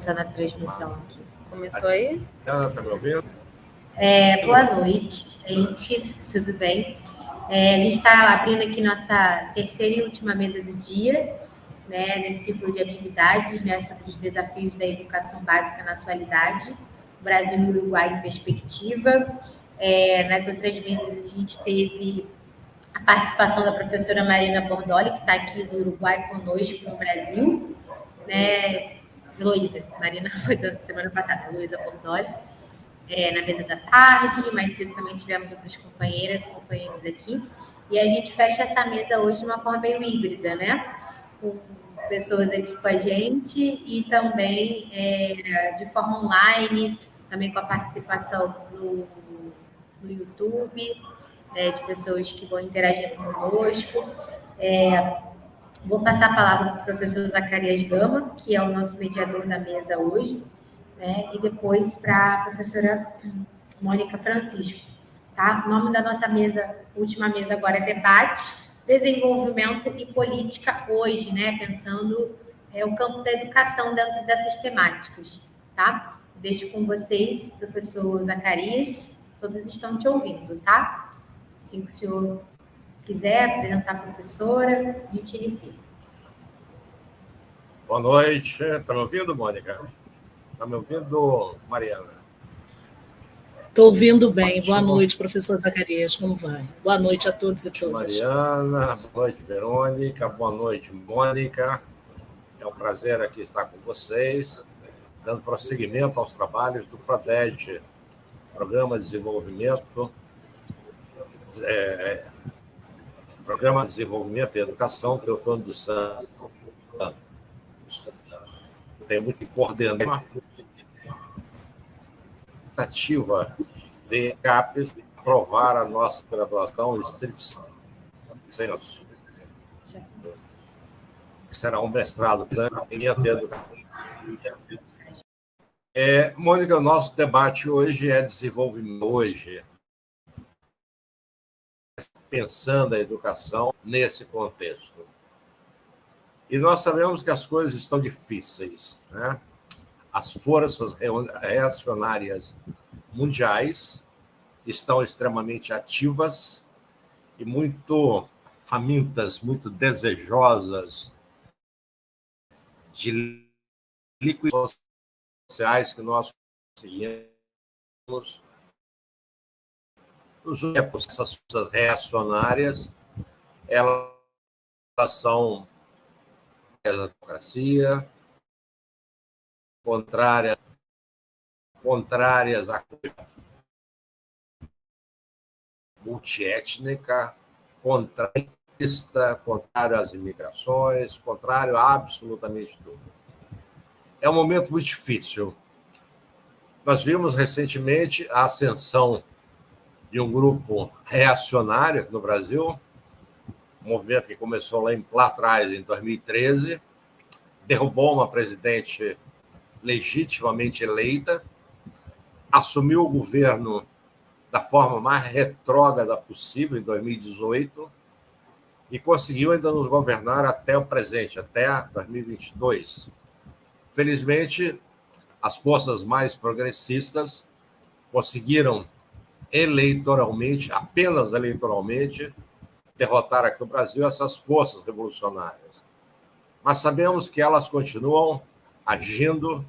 começando a transmissão aqui. Começou aí? Está me ouvindo? Boa noite, gente. Tudo bem? A gente está abrindo aqui nossa terceira e última mesa do dia, né, nesse ciclo de atividades, né, sobre os desafios da educação básica na atualidade, Brasil e Uruguai em perspectiva. Nas outras mesas a gente teve a participação da professora Marina Bordoli, que está aqui do Uruguai conosco no Brasil, né? Heloísa, Marina foi da semana passada, Heloísa Bordoli, na mesa da tarde, mais cedo também tivemos outras companheiras, companheiros aqui, e a gente fecha essa mesa hoje de uma forma meio híbrida, né? Com pessoas aqui com a gente e também de forma online, também com a participação no YouTube, de pessoas que vão interagir conosco. Vou passar a palavra para o professor Zacarias Gama, que é o nosso mediador da mesa hoje, né? E depois para a professora Mônica Francisco. Tá? O nome da nossa mesa, última mesa agora, é Debate, Desenvolvimento e Política hoje, né? Pensando o campo da educação dentro dessas temáticas. Tá? Deixo com vocês, professor Zacarias, todos estão te ouvindo, tá? Assim que o senhor quiser apresentar a professora, a gente inicia. Boa noite. Está me ouvindo, Mônica? Está me ouvindo, Mariana? Estou ouvindo bem. Boa noite, professor Zacarias. Como vai? Boa noite a todos e todas. Mariana, boa noite, Verônica. Boa noite, Mônica. É um prazer aqui estar com vocês, dando prosseguimento aos trabalhos do PRODED, Programa de Desenvolvimento e Educação Teotônio dos Santos. Tem muito que coordenar uma tentativa de CAPES aprovar a nossa graduação estricto senso, que será um mestrado em educação. Mônica, o nosso debate hoje é desenvolvimento hoje, pensando a educação nesse contexto. E nós sabemos que as coisas estão difíceis, né? As forças reacionárias mundiais estão extremamente ativas e muito famintas, muito desejosas de liquidez sociais que nós conseguimos. Essas forças reacionárias, elas são a democracia, contrárias à multiétnica, contrário às imigrações, contrário a absolutamente tudo. É um momento muito difícil. Nós vimos recentemente a ascensão de um grupo reacionário no Brasil, um movimento que começou lá atrás, em 2013, derrubou uma presidente legitimamente eleita, assumiu o governo da forma mais retrógrada possível, em 2018, e conseguiu ainda nos governar até o presente, até 2022. Felizmente, as forças mais progressistas conseguiram eleitoralmente, apenas eleitoralmente, derrotar aqui no Brasil essas forças revolucionárias. Mas sabemos que elas continuam agindo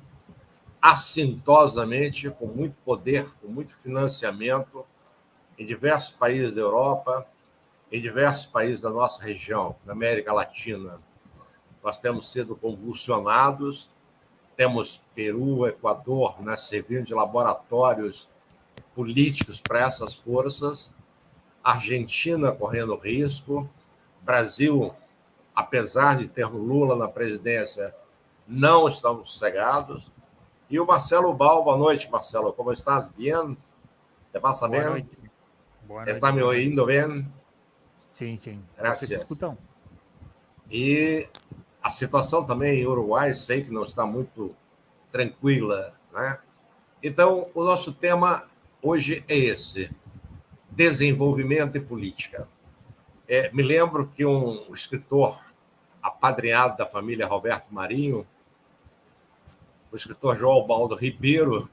assintosamente, com muito poder, com muito financiamento, em diversos países da Europa, em diversos países da nossa região, da América Latina. Nós temos sido convulsionados, temos Peru, Equador, né, servindo de laboratórios políticos para essas forças, Argentina correndo risco, Brasil, apesar de ter Lula na presidência, não estamos sossegados. E o Marcelo Bal, boa noite, Marcelo, como estás? Bien? ¿Te pasa bien? Boa noite. ¿Está me ouvindo bem? Sim, sim. Graças. E a situação também em Uruguai, sei que não está muito tranquila, né? Então, o nosso tema hoje é esse: desenvolvimento e política. Me lembro que um escritor apadrinhado da família Roberto Marinho, o escritor João Baldo Ribeiro,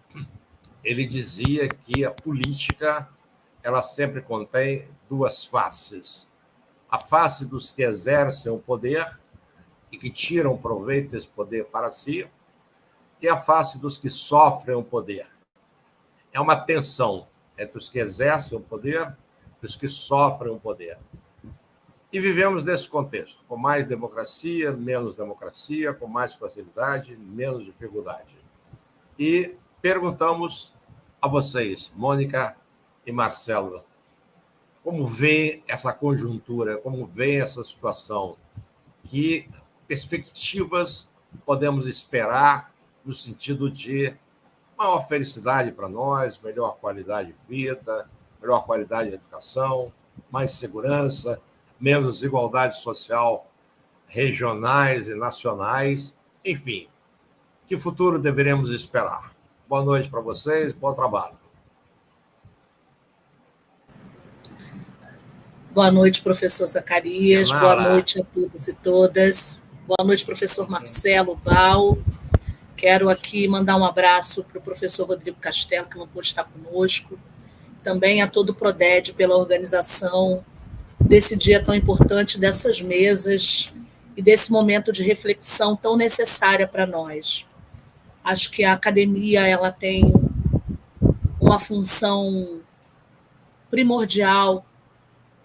ele dizia que a política ela sempre contém duas faces. A face dos que exercem o poder e que tiram proveito desse poder para si, e a face dos que sofrem o poder. É uma tensão entre os que exercem o poder e os que sofrem o poder. E vivemos nesse contexto, com mais democracia, menos democracia, com mais facilidade, menos dificuldade. E perguntamos a vocês, Mônica e Marcelo, como vê essa conjuntura, como vê essa situação? Que perspectivas podemos esperar no sentido de maior felicidade para nós, melhor qualidade de vida, melhor qualidade de educação, mais segurança, menos desigualdade social regionais e nacionais, enfim, que futuro deveremos esperar? Boa noite para vocês, bom trabalho. Boa noite, professor Zacarias, boa noite a todos e todas. Boa noite, professor Marcelo Val. Quero aqui mandar um abraço para o professor Rodrigo Castelo, que não pôde estar conosco. Também a todo o Proded pela organização desse dia tão importante, dessas mesas e desse momento de reflexão tão necessária para nós. Acho que a academia ela tem uma função primordial,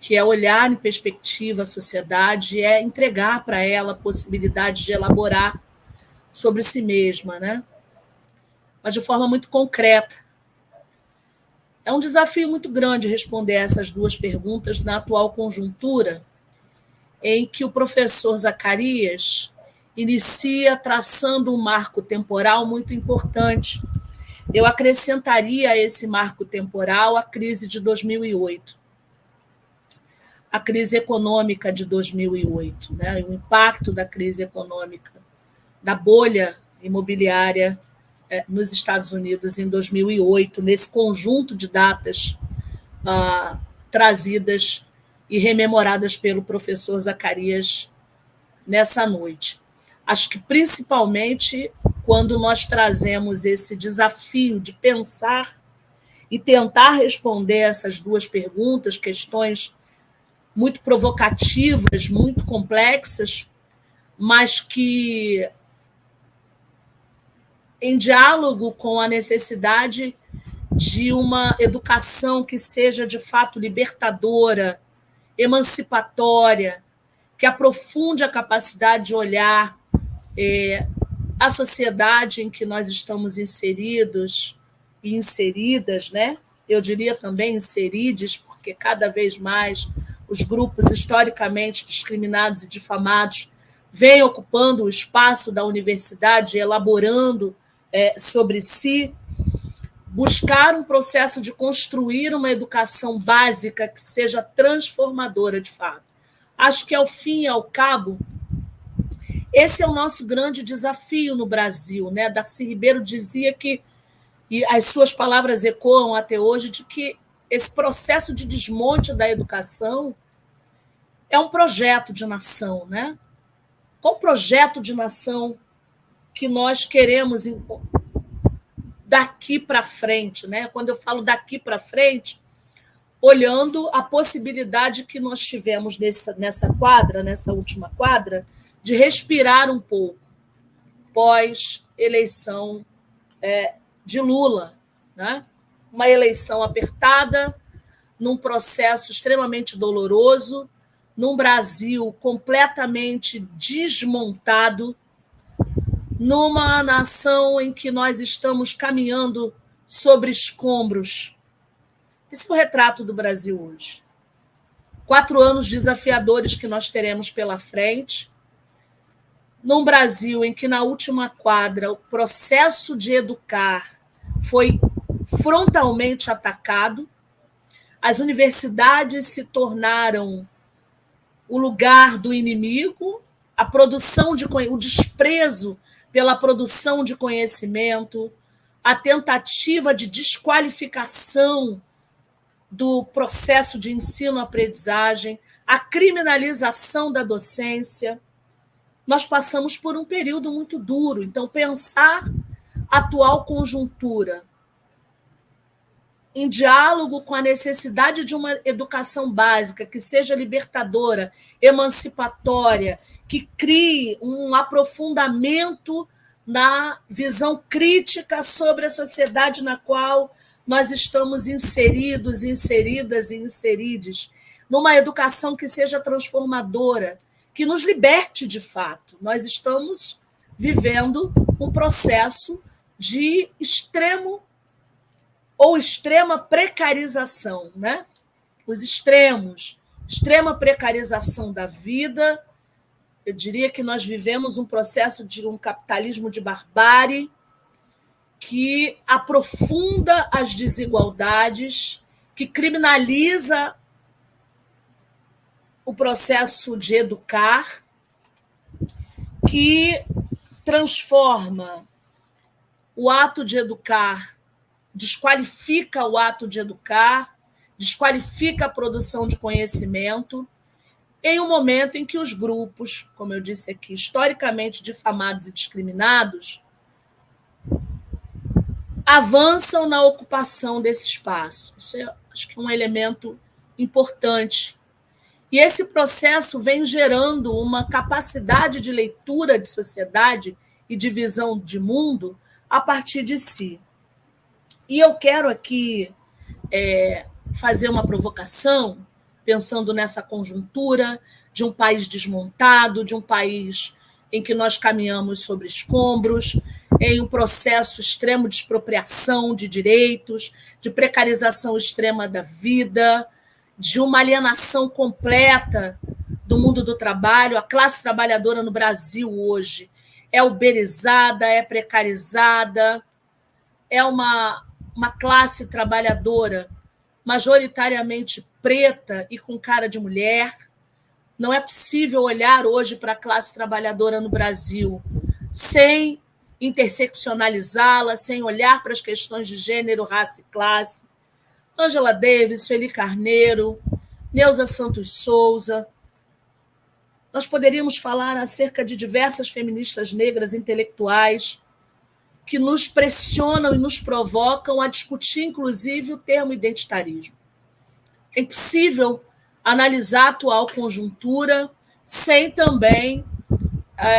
que é olhar em perspectiva a sociedade, é entregar para ela a possibilidade de elaborar sobre si mesma, né? Mas de forma muito concreta. É um desafio muito grande responder essas duas perguntas na atual conjuntura, em que o professor Zacarias inicia traçando um marco temporal muito importante. Eu acrescentaria a esse marco temporal a crise de 2008, a crise econômica de 2008, né? O impacto da crise econômica, da bolha imobiliária nos Estados Unidos em 2008, nesse conjunto de datas trazidas e rememoradas pelo professor Zacarias nessa noite. Acho que, principalmente, quando nós trazemos esse desafio de pensar e tentar responder essas duas perguntas, questões muito provocativas, muito complexas, mas que, em diálogo com a necessidade de uma educação que seja, de fato, libertadora, emancipatória, que aprofunde a capacidade de olhar a sociedade em que nós estamos inseridos e inseridas, né? Eu diria também inserides, porque cada vez mais os grupos historicamente discriminados e difamados vêm ocupando o espaço da universidade, elaborando sobre si, buscar um processo de construir uma educação básica que seja transformadora de fato. Acho que, ao fim e ao cabo, esse é o nosso grande desafio no Brasil, né? Darcy Ribeiro dizia que, e as suas palavras ecoam até hoje, de que esse processo de desmonte da educação é um projeto de nação, né? Qual projeto de nação que nós queremos daqui para frente, né? Quando eu falo daqui para frente, olhando a possibilidade que nós tivemos nessa última quadra, de respirar um pouco pós-eleição de Lula, né? Uma eleição apertada, num processo extremamente doloroso, num Brasil completamente desmontado, numa nação em que nós estamos caminhando sobre escombros. Esse é o retrato do Brasil hoje. 4 anos desafiadores que nós teremos pela frente, num Brasil em que, na última quadra, o processo de educar foi frontalmente atacado, as universidades se tornaram o lugar do inimigo, a produção o desprezo pela produção de conhecimento, a tentativa de desqualificação do processo de ensino-aprendizagem, a criminalização da docência. Nós passamos por um período muito duro. Então, pensar atual conjuntura, em diálogo com a necessidade de uma educação básica que seja libertadora, emancipatória, que crie um aprofundamento na visão crítica sobre a sociedade na qual nós estamos inseridos, inseridas e inserides, numa educação que seja transformadora, que nos liberte de fato. Nós estamos vivendo um processo de extremo ou extrema precarização, né? Os extremos, extrema precarização da vida. Eu diria que nós vivemos um processo de um capitalismo de barbárie que aprofunda as desigualdades, que criminaliza o processo de educar, que transforma o ato de educar, desqualifica o ato de educar, desqualifica a produção de conhecimento, em um momento em que os grupos, como eu disse aqui, historicamente difamados e discriminados, avançam na ocupação desse espaço. Isso acho que é um elemento importante. E esse processo vem gerando uma capacidade de leitura de sociedade e de visão de mundo a partir de si. E eu quero aqui fazer uma provocação, pensando nessa conjuntura de um país desmontado, de um país em que nós caminhamos sobre escombros, em um processo extremo de expropriação de direitos, de precarização extrema da vida, de uma alienação completa do mundo do trabalho. A classe trabalhadora no Brasil hoje é uberizada, é precarizada, é uma classe trabalhadora majoritariamente preta e com cara de mulher. Não é possível olhar hoje para a classe trabalhadora no Brasil sem interseccionalizá-la, sem olhar para as questões de gênero, raça e classe. Angela Davis, Sueli Carneiro, Neuza Santos Souza. Nós poderíamos falar acerca de diversas feministas negras intelectuais que nos pressionam e nos provocam a discutir, inclusive, o termo identitarismo. É impossível analisar a atual conjuntura sem também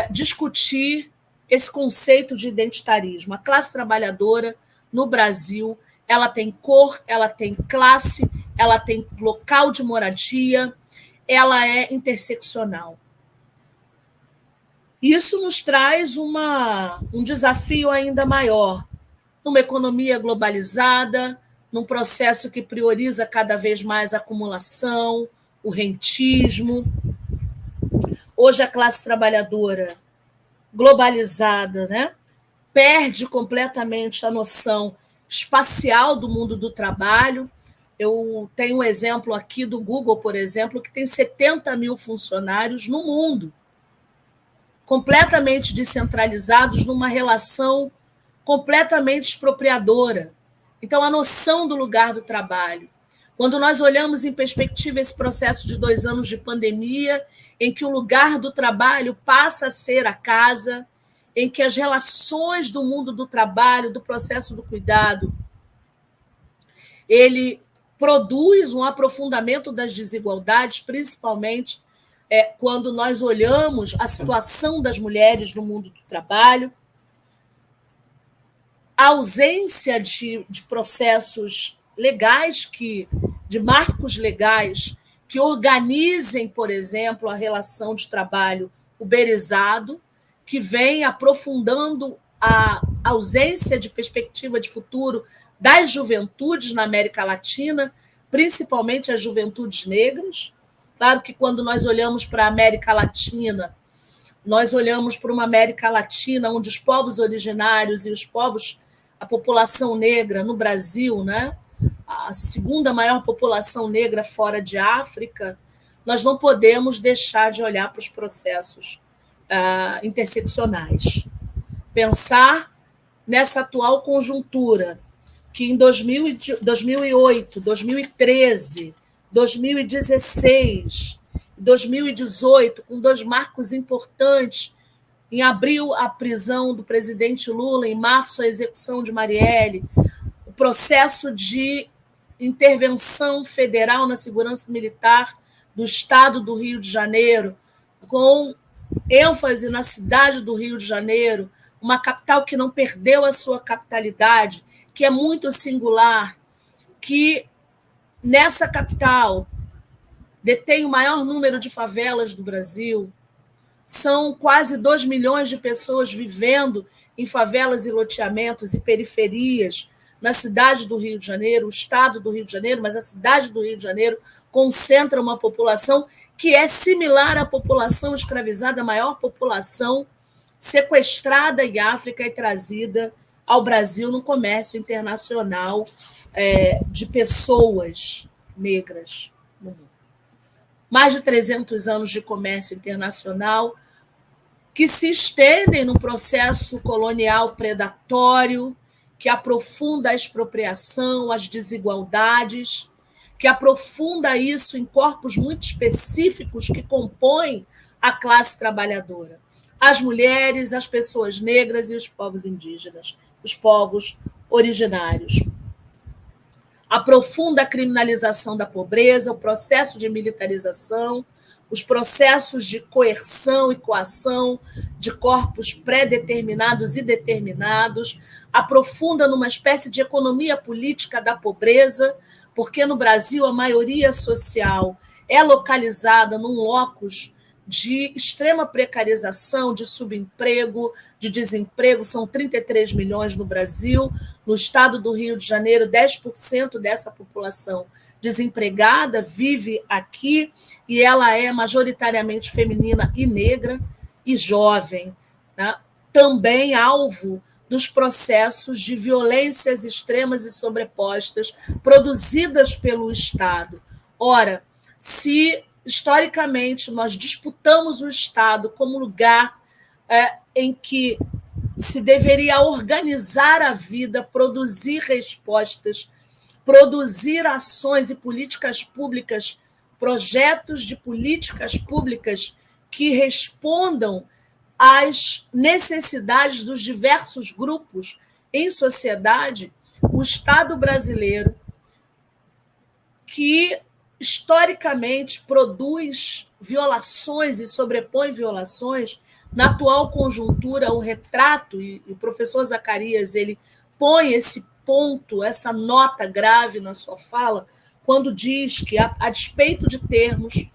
discutir esse conceito de identitarismo. A classe trabalhadora no Brasil, ela tem cor, ela tem classe, ela tem local de moradia, ela é interseccional. Isso nos traz um desafio ainda maior, numa economia globalizada, num processo que prioriza cada vez mais a acumulação, o rentismo. Hoje a classe trabalhadora globalizada, né, perde completamente a noção espacial do mundo do trabalho. Eu tenho um exemplo aqui do Google, por exemplo, que tem 70 mil funcionários no mundo, completamente descentralizados numa relação completamente expropriadora. Então, a noção do lugar do trabalho. Quando nós olhamos em perspectiva esse processo de 2 anos de pandemia, em que o lugar do trabalho passa a ser a casa, em que as relações do mundo do trabalho, do processo do cuidado, ele produz um aprofundamento das desigualdades, principalmente quando nós olhamos a situação das mulheres no mundo do trabalho, a ausência de processos legais, de marcos legais que organizem, por exemplo, a relação de trabalho uberizado, que vem aprofundando a ausência de perspectiva de futuro das juventudes na América Latina, principalmente as juventudes negras. Claro que quando nós olhamos para a América Latina, nós olhamos para uma América Latina onde os povos originários e a população negra no Brasil, né, a segunda maior população negra fora de África, nós não podemos deixar de olhar para os processos interseccionais. Pensar nessa atual conjuntura, que em 2008, 2013, 2016, 2018, com 2 marcos importantes Em abril, a prisão do presidente Lula, em março, a execução de Marielle, o processo de intervenção federal na segurança militar do Estado do Rio de Janeiro, com ênfase na cidade do Rio de Janeiro, uma capital que não perdeu a sua capitalidade, que é muito singular, que nessa capital detém o maior número de favelas do Brasil. São quase 2 milhões de pessoas vivendo em favelas e loteamentos e periferias na cidade do Rio de Janeiro, o estado do Rio de Janeiro, mas a cidade do Rio de Janeiro concentra uma população que é similar à população escravizada, a maior população sequestrada em África e trazida ao Brasil no comércio internacional de pessoas negras no mundo. Mais de 300 anos de comércio internacional que se estendem num processo colonial predatório, que aprofunda a expropriação, as desigualdades, que aprofunda isso em corpos muito específicos que compõem a classe trabalhadora. As mulheres, as pessoas negras e os povos indígenas, os povos originários. Aprofunda a criminalização da pobreza, o processo de militarização, os processos de coerção e coação de corpos pré-determinados e determinados, aprofunda numa espécie de economia política da pobreza, porque no Brasil a maioria social é localizada num locus de extrema precarização, de subemprego, de desemprego. São 33 milhões no Brasil. No estado do Rio de Janeiro, 10% dessa população desempregada vive aqui, e ela é majoritariamente feminina e negra e jovem, né? Também alvo dos processos de violências extremas e sobrepostas produzidas pelo Estado. Ora, se historicamente nós disputamos o Estado como lugar em que se deveria organizar a vida, produzir respostas, produzir ações e políticas públicas, projetos de políticas públicas que respondam às necessidades dos diversos grupos em sociedade, o Estado brasileiro, que historicamente produz violações e sobrepõe violações, na atual conjuntura, o retrato, e o professor Zacarias ele põe esse ponto, essa nota grave na sua fala, quando diz que, a despeito de termos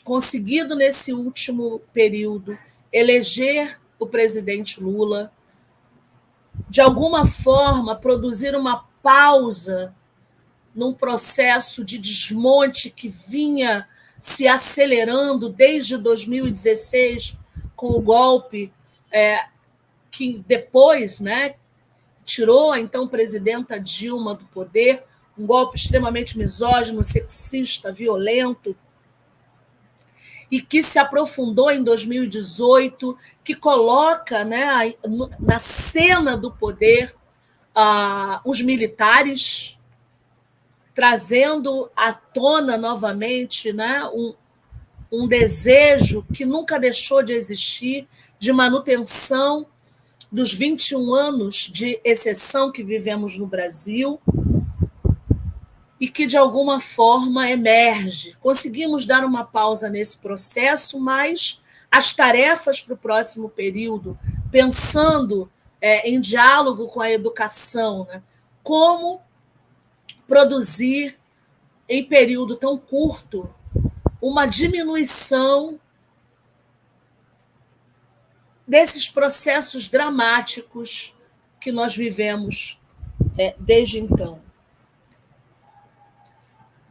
conseguido nesse último período eleger o presidente Lula, de alguma forma produzir uma pausa num processo de desmonte que vinha se acelerando desde 2016, com o golpe que depois, né, tirou a então presidenta Dilma do poder, um golpe extremamente misógino, sexista, violento, e que se aprofundou em 2018, que coloca, né, na cena do poder os militares, trazendo à tona novamente, né, um desejo que nunca deixou de existir, de manutenção dos 21 anos de exceção que vivemos no Brasil, e que, de alguma forma, emerge. Conseguimos dar uma pausa nesse processo, mas as tarefas para o próximo período, pensando em diálogo com a educação, né? Como produzir, em período tão curto, uma diminuição desses processos dramáticos que nós vivemos desde então.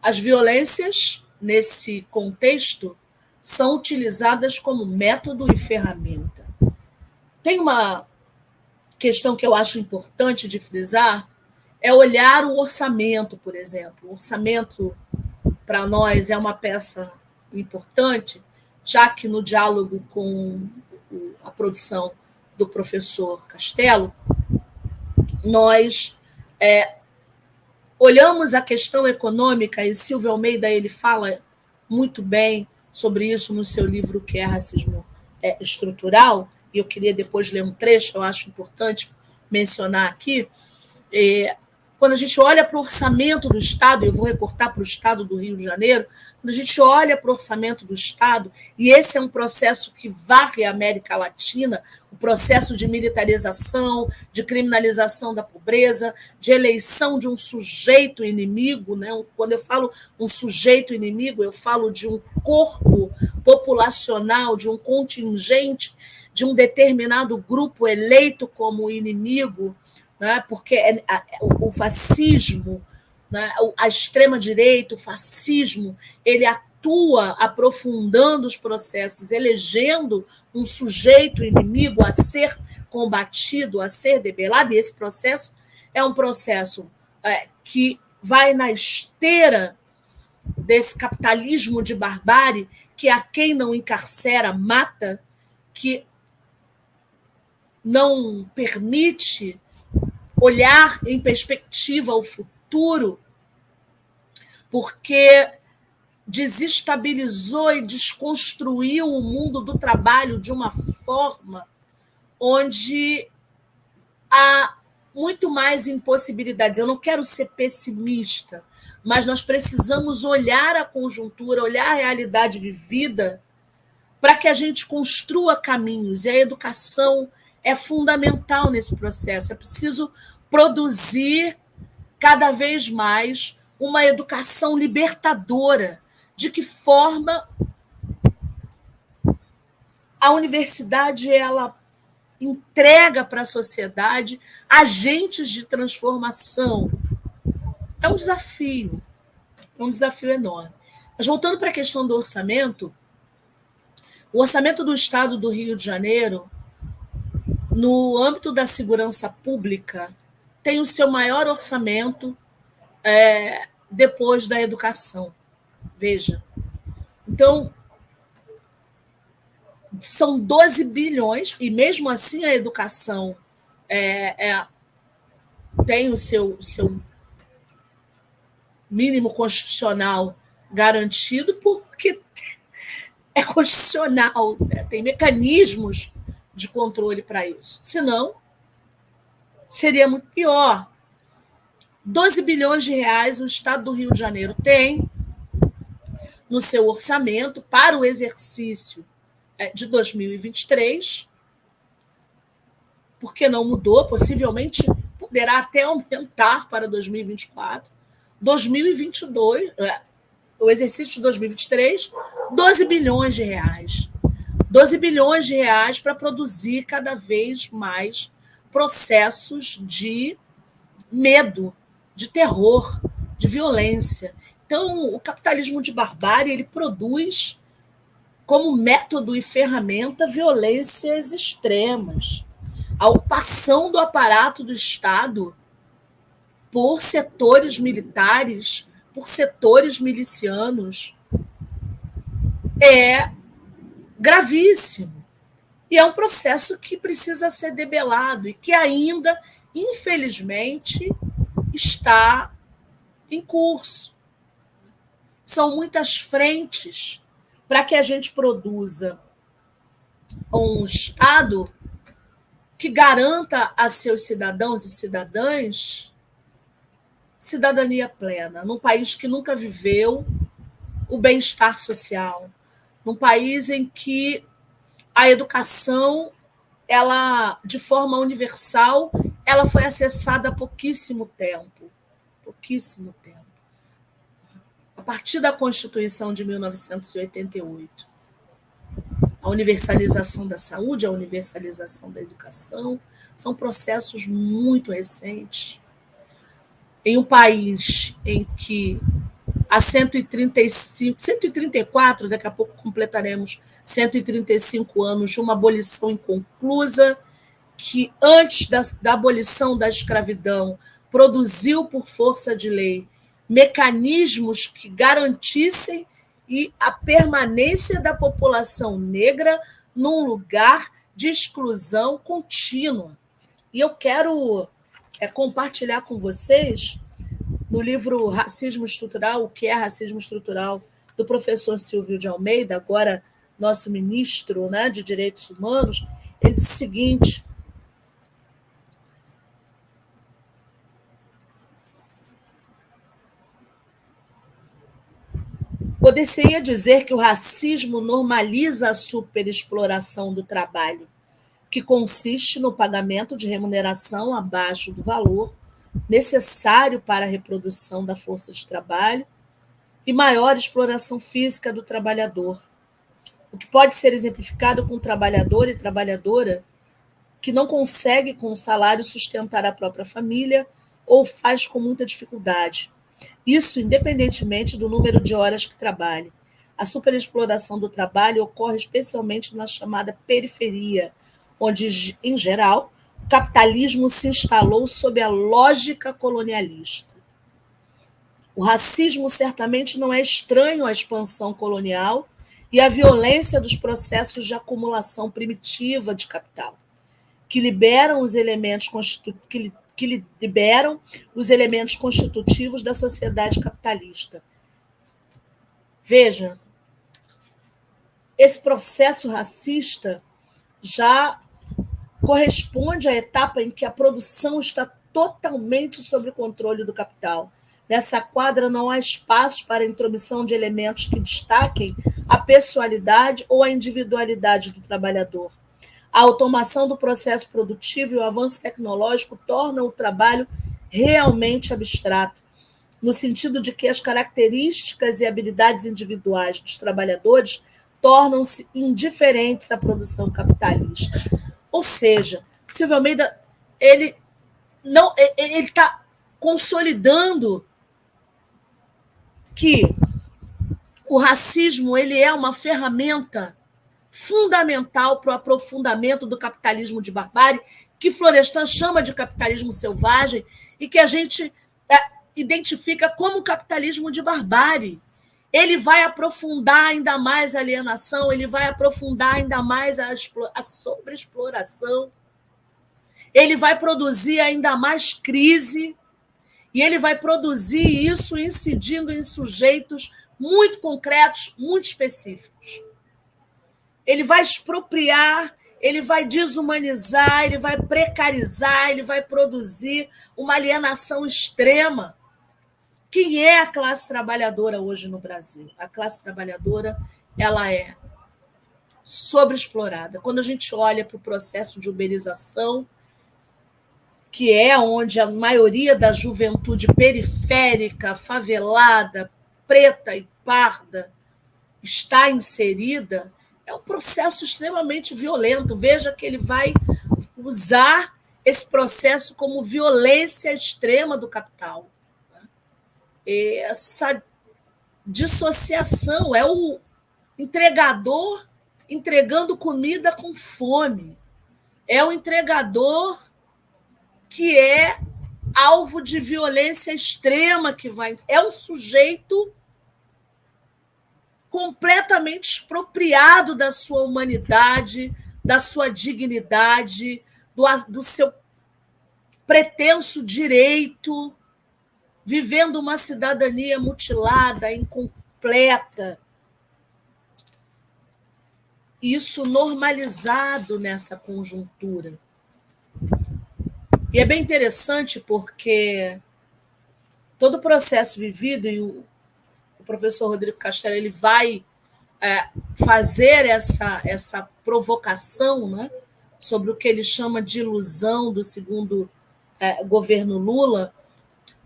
As violências, nesse contexto, são utilizadas como método e ferramenta. Tem uma questão que eu acho importante de frisar, é olhar o orçamento, por exemplo. O orçamento, para nós, é uma peça importante, já que no diálogo com a produção do professor Castelo, nós olhamos a questão econômica, e Silvio Almeida ele fala muito bem sobre isso no seu livro, que é Racismo Estrutural, e eu queria depois ler um trecho, eu acho importante mencionar aqui, quando a gente olha para o orçamento do Estado, eu vou recortar para o Estado do Rio de Janeiro, quando a gente olha para o orçamento do Estado, e esse é um processo que varre a América Latina, o processo de militarização, de criminalização da pobreza, de eleição de um sujeito inimigo, né? Quando eu falo um sujeito inimigo, eu falo de um corpo populacional, de um contingente, de um determinado grupo eleito como inimigo, né? Porque o fascismo, né? A extrema-direita, o fascismo, ele atua aprofundando os processos, elegendo um sujeito inimigo a ser combatido, a ser debelado, e esse processo é um processo que vai na esteira desse capitalismo de barbárie, que a quem não encarcera mata, que não permite olhar em perspectiva ao futuro, porque desestabilizou e desconstruiu o mundo do trabalho de uma forma onde há muito mais impossibilidades. Eu não quero ser pessimista, mas nós precisamos olhar a conjuntura, olhar a realidade vivida para que a gente construa caminhos, e a educação é fundamental nesse processo. É preciso produzir cada vez mais uma educação libertadora. De que forma a universidade ela entrega para a sociedade agentes de transformação. É um desafio enorme. Mas voltando para a questão do orçamento, o orçamento do Estado do Rio de Janeiro, no âmbito da segurança pública, tem o seu maior orçamento depois da educação. Veja. Então, são 12 bilhões, e mesmo assim a educação tem o seu mínimo constitucional garantido, porque é constitucional, né? Tem mecanismos de controle para isso. Senão, seria muito pior. 12 bilhões de reais o Estado do Rio de Janeiro tem no seu orçamento para o exercício de 2023, porque não mudou, possivelmente poderá até aumentar para 2024. 2022, o exercício de 2023, 12 bilhões de reais. 12 bilhões de reais para produzir cada vez mais processos de medo, de terror, de violência. Então, o capitalismo de barbárie ele produz como método e ferramenta violências extremas. A ocupação do aparato do Estado por setores militares, por setores milicianos, é gravíssimo. E é um processo que precisa ser debelado e que ainda, infelizmente, está em curso. São muitas frentes para que a gente produza um Estado que garanta a seus cidadãos e cidadãs cidadania plena, num país que nunca viveu o bem-estar social, num país em que a educação, ela, de forma universal, ela foi acessada há pouquíssimo tempo. Pouquíssimo tempo. A partir da Constituição de 1988. A universalização da saúde, a universalização da educação, são processos muito recentes. Em um país em que há 134, daqui a pouco completaremos 135 anos de uma abolição inconclusa, que antes da abolição da escravidão produziu por força de lei mecanismos que garantissem a permanência da população negra num lugar de exclusão contínua. E eu quero compartilhar com vocês, no livro Racismo Estrutural, o que é racismo estrutural, do professor Silvio de Almeida, agora nosso ministro, né, de Direitos Humanos, Ele diz o seguinte: poder-se-ia dizer que o racismo normaliza a superexploração do trabalho, que consiste no pagamento de remuneração abaixo do valor necessário para a reprodução da força de trabalho e maior exploração física do trabalhador, o que pode ser exemplificado com o trabalhador e trabalhadora que não consegue com o salário sustentar a própria família ou faz com muita dificuldade. Isso independentemente do número de horas que trabalhe. A superexploração do trabalho ocorre especialmente na chamada periferia, onde, em geral, o capitalismo se instalou sob a lógica colonialista. O racismo certamente não é estranho à expansão colonial e à violência dos processos de acumulação primitiva de capital, que liberam os elementos constitutivos da sociedade capitalista. Veja, esse processo racista já corresponde à etapa em que a produção está totalmente sob o controle do capital. Nessa quadra não há espaço para a intromissão de elementos que destaquem a pessoalidade ou a individualidade do trabalhador. A automação do processo produtivo e o avanço tecnológico tornam o trabalho realmente abstrato, no sentido de que as características e habilidades individuais dos trabalhadores tornam-se indiferentes à produção capitalista. Ou seja, Silvio Almeida ele está consolidando que o racismo ele é uma ferramenta fundamental para o aprofundamento do capitalismo de barbárie, que Florestan chama de capitalismo selvagem e que a gente identifica como capitalismo de barbárie. Ele vai aprofundar ainda mais a alienação, ele vai aprofundar ainda mais a sobreexploração, ele vai produzir ainda mais crise, e ele vai produzir isso incidindo em sujeitos muito concretos, muito específicos. Ele vai expropriar, ele vai desumanizar, ele vai precarizar, ele vai produzir uma alienação extrema. Quem é a classe trabalhadora hoje no Brasil? A classe trabalhadora ela é sobreexplorada. Quando a gente olha para o processo de uberização, que é onde a maioria da juventude periférica, favelada, preta e parda está inserida, é um processo extremamente violento. Veja que ele vai usar esse processo como violência extrema do capital. Essa dissociação é o entregador entregando comida com fome. É o entregador que é alvo de violência extrema que vai. É um sujeito completamente expropriado da sua humanidade, da sua dignidade, do seu pretenso direito, vivendo uma cidadania mutilada, incompleta. Isso normalizado nessa conjuntura. E é bem interessante porque todo o processo vivido, e o professor Rodrigo Castelo ele vai fazer essa provocação, né, sobre o que ele chama de ilusão do segundo governo Lula,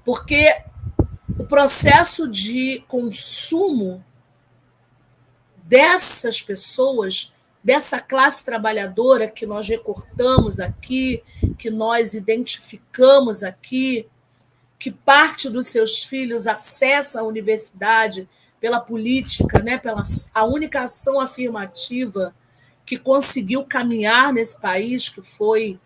porque o processo de consumo dessas pessoas, dessa classe trabalhadora que nós recortamos aqui, que nós identificamos aqui, que parte dos seus filhos acessa a universidade pela política, né, pela a única ação afirmativa que conseguiu caminhar nesse país, que foi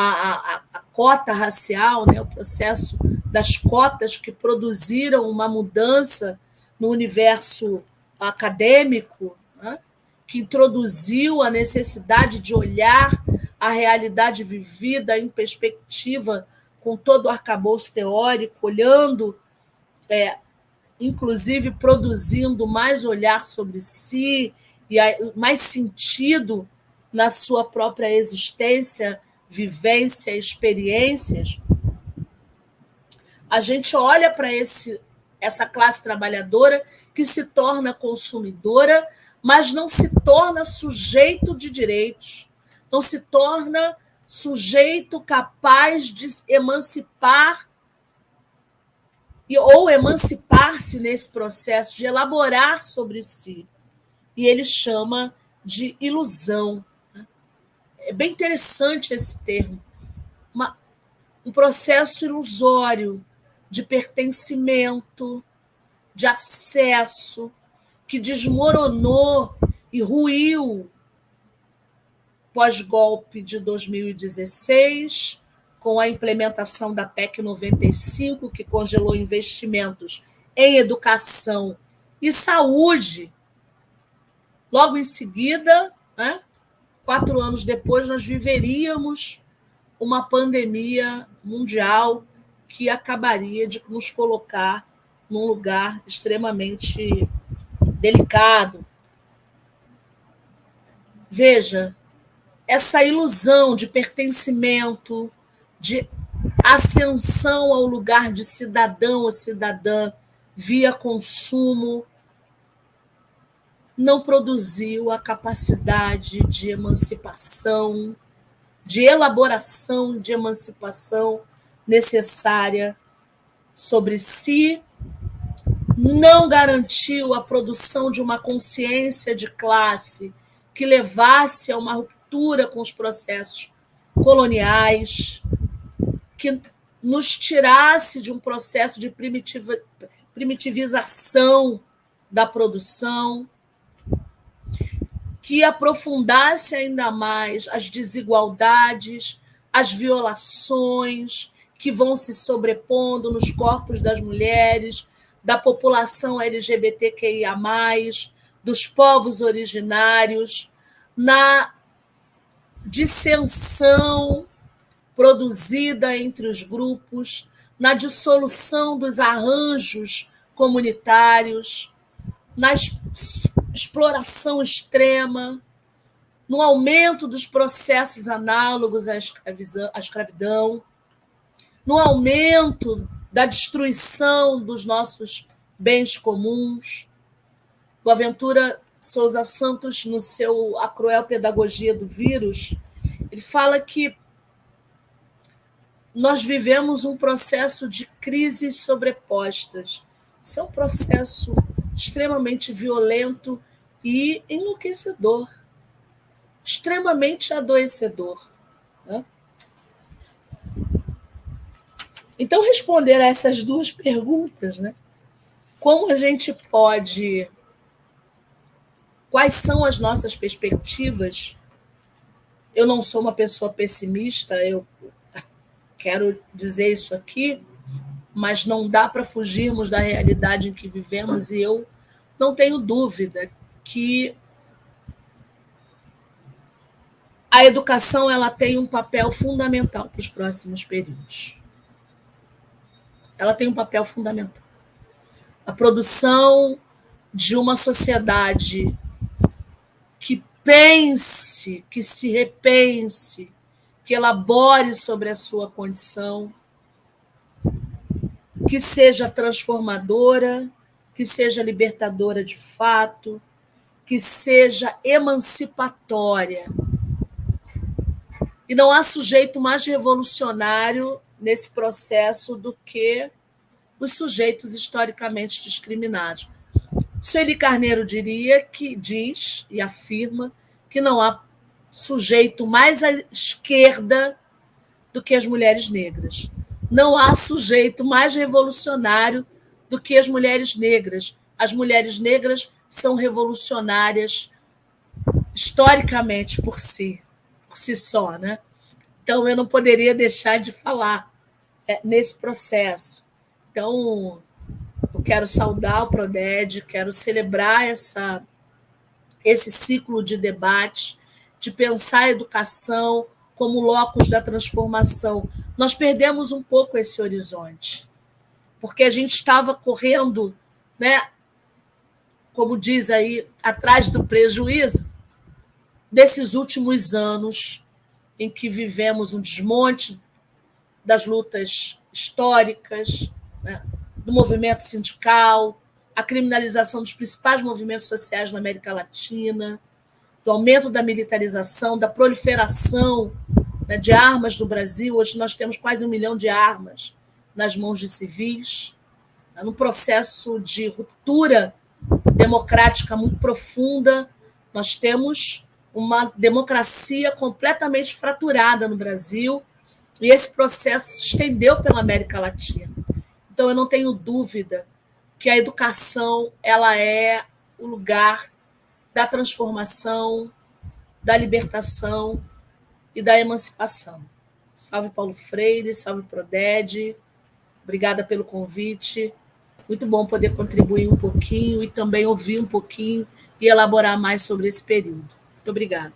a cota racial, né, o processo das cotas que produziram uma mudança no universo acadêmico, né, que introduziu a necessidade de olhar a realidade vivida em perspectiva com todo o arcabouço teórico, olhando, inclusive produzindo mais olhar sobre si e mais sentido na sua própria existência, vivência, experiências, a gente olha para essa classe trabalhadora que se torna consumidora, mas não se torna sujeito de direitos, não se torna sujeito capaz de emancipar ou emancipar-se nesse processo, de elaborar sobre si. E ele chama de ilusão. É bem interessante esse termo. Um processo ilusório de pertencimento, de acesso, que desmoronou e ruiu pós-golpe de 2016, com a implementação da PEC 95, que congelou investimentos em educação e saúde. Logo em seguida, 4 anos depois, nós viveríamos uma pandemia mundial que acabaria de nos colocar num lugar extremamente delicado. Veja, essa ilusão de pertencimento, de ascensão ao lugar de cidadão ou cidadã via consumo, não produziu a capacidade de emancipação, de elaboração de emancipação necessária sobre si, não garantiu a produção de uma consciência de classe que levasse a uma ruptura com os processos coloniais, que nos tirasse de um processo de primitivização da produção, que aprofundasse ainda mais as desigualdades, as violações que vão se sobrepondo nos corpos das mulheres, da população LGBTQIA+, dos povos originários, na dissensão produzida entre os grupos, na dissolução dos arranjos comunitários, na exploração extrema, no aumento dos processos análogos à escravidão, no aumento da destruição dos nossos bens comuns. Boaventura Souza Santos, no seu A Cruel Pedagogia do Vírus, ele fala que nós vivemos um processo de crises sobrepostas. Isso é um processo extremamente violento e enlouquecedor, extremamente adoecedor. Então, responder a essas duas perguntas, como a gente pode... Quais são as nossas perspectivas? Eu não sou uma pessoa pessimista, eu quero dizer isso aqui, mas não dá para fugirmos da realidade em que vivemos, e eu não tenho dúvida que a educação ela tem um papel fundamental para os próximos períodos. Ela tem um papel fundamental. A produção de uma sociedade que pense, que se repense, que elabore sobre a sua condição, que seja transformadora, que seja libertadora de fato, que seja emancipatória. E não há sujeito mais revolucionário nesse processo do que os sujeitos historicamente discriminados. Sueli Carneiro diz e afirma que não há sujeito mais à esquerda do que as mulheres negras. Não há sujeito mais revolucionário do que as mulheres negras. As mulheres negras são revolucionárias historicamente por si só, Então, eu não poderia deixar de falar nesse processo. Então, eu quero saudar o Proded, quero celebrar esse ciclo de debate, de pensar a educação como locus da transformação. Nós perdemos um pouco esse horizonte, porque a gente estava correndo, como diz aí, atrás do prejuízo, desses últimos anos em que vivemos um desmonte das lutas históricas, né, do movimento sindical, a criminalização dos principais movimentos sociais na América Latina, do aumento da militarização, da proliferação, né, de armas no Brasil. Hoje nós temos quase 1 milhão de armas nas mãos de civis, né, num processo de ruptura democrática muito profunda. Nós temos uma democracia completamente fraturada no Brasil, e esse processo se estendeu pela América Latina. Então, eu não tenho dúvida que a educação ela é o lugar da transformação, da libertação e da emancipação. Salve Paulo Freire, salve Prodede, obrigada pelo convite. Muito bom poder contribuir um pouquinho e também ouvir um pouquinho e elaborar mais sobre esse período. Muito obrigada.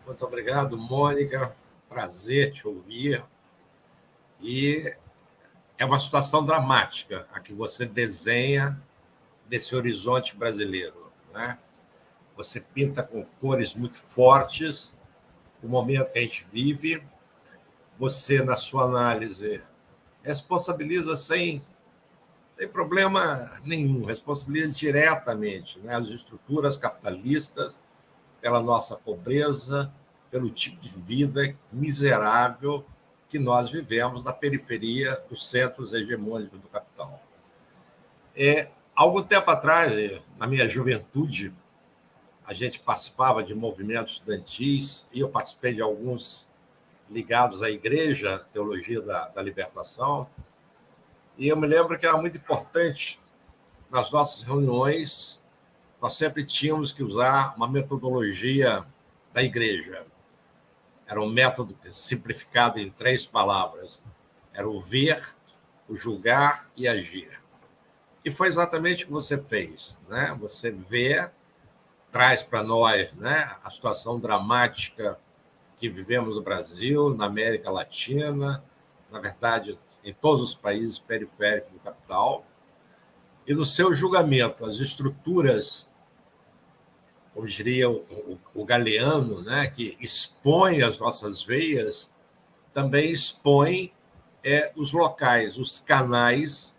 Muito obrigado, Mônica. Prazer te ouvir. E é uma situação dramática a que você desenha desse horizonte brasileiro, né? Você pinta com cores muito fortes o momento que a gente vive. Você, na sua análise, responsabiliza sem problema nenhum, responsabiliza diretamente, né, as estruturas capitalistas pela nossa pobreza, pelo tipo de vida miserável que nós vivemos na periferia dos centros hegemônicos do capital. Algum tempo atrás, na minha juventude, a gente participava de movimentos estudantis, e eu participei de alguns ligados à Igreja, Teologia da Libertação, e eu me lembro que era muito importante, nas nossas reuniões, nós sempre tínhamos que usar uma metodologia da Igreja. Era um método simplificado em 3 palavras. Era o ver, o julgar e agir. E foi exatamente o que você fez, né? Você vê, traz para nós, né, a situação dramática que vivemos no Brasil, na América Latina, na verdade, em todos os países periféricos do capital. E no seu julgamento, as estruturas, como diria o Galeano, né, que expõe as nossas veias, também expõe os locais, os canais,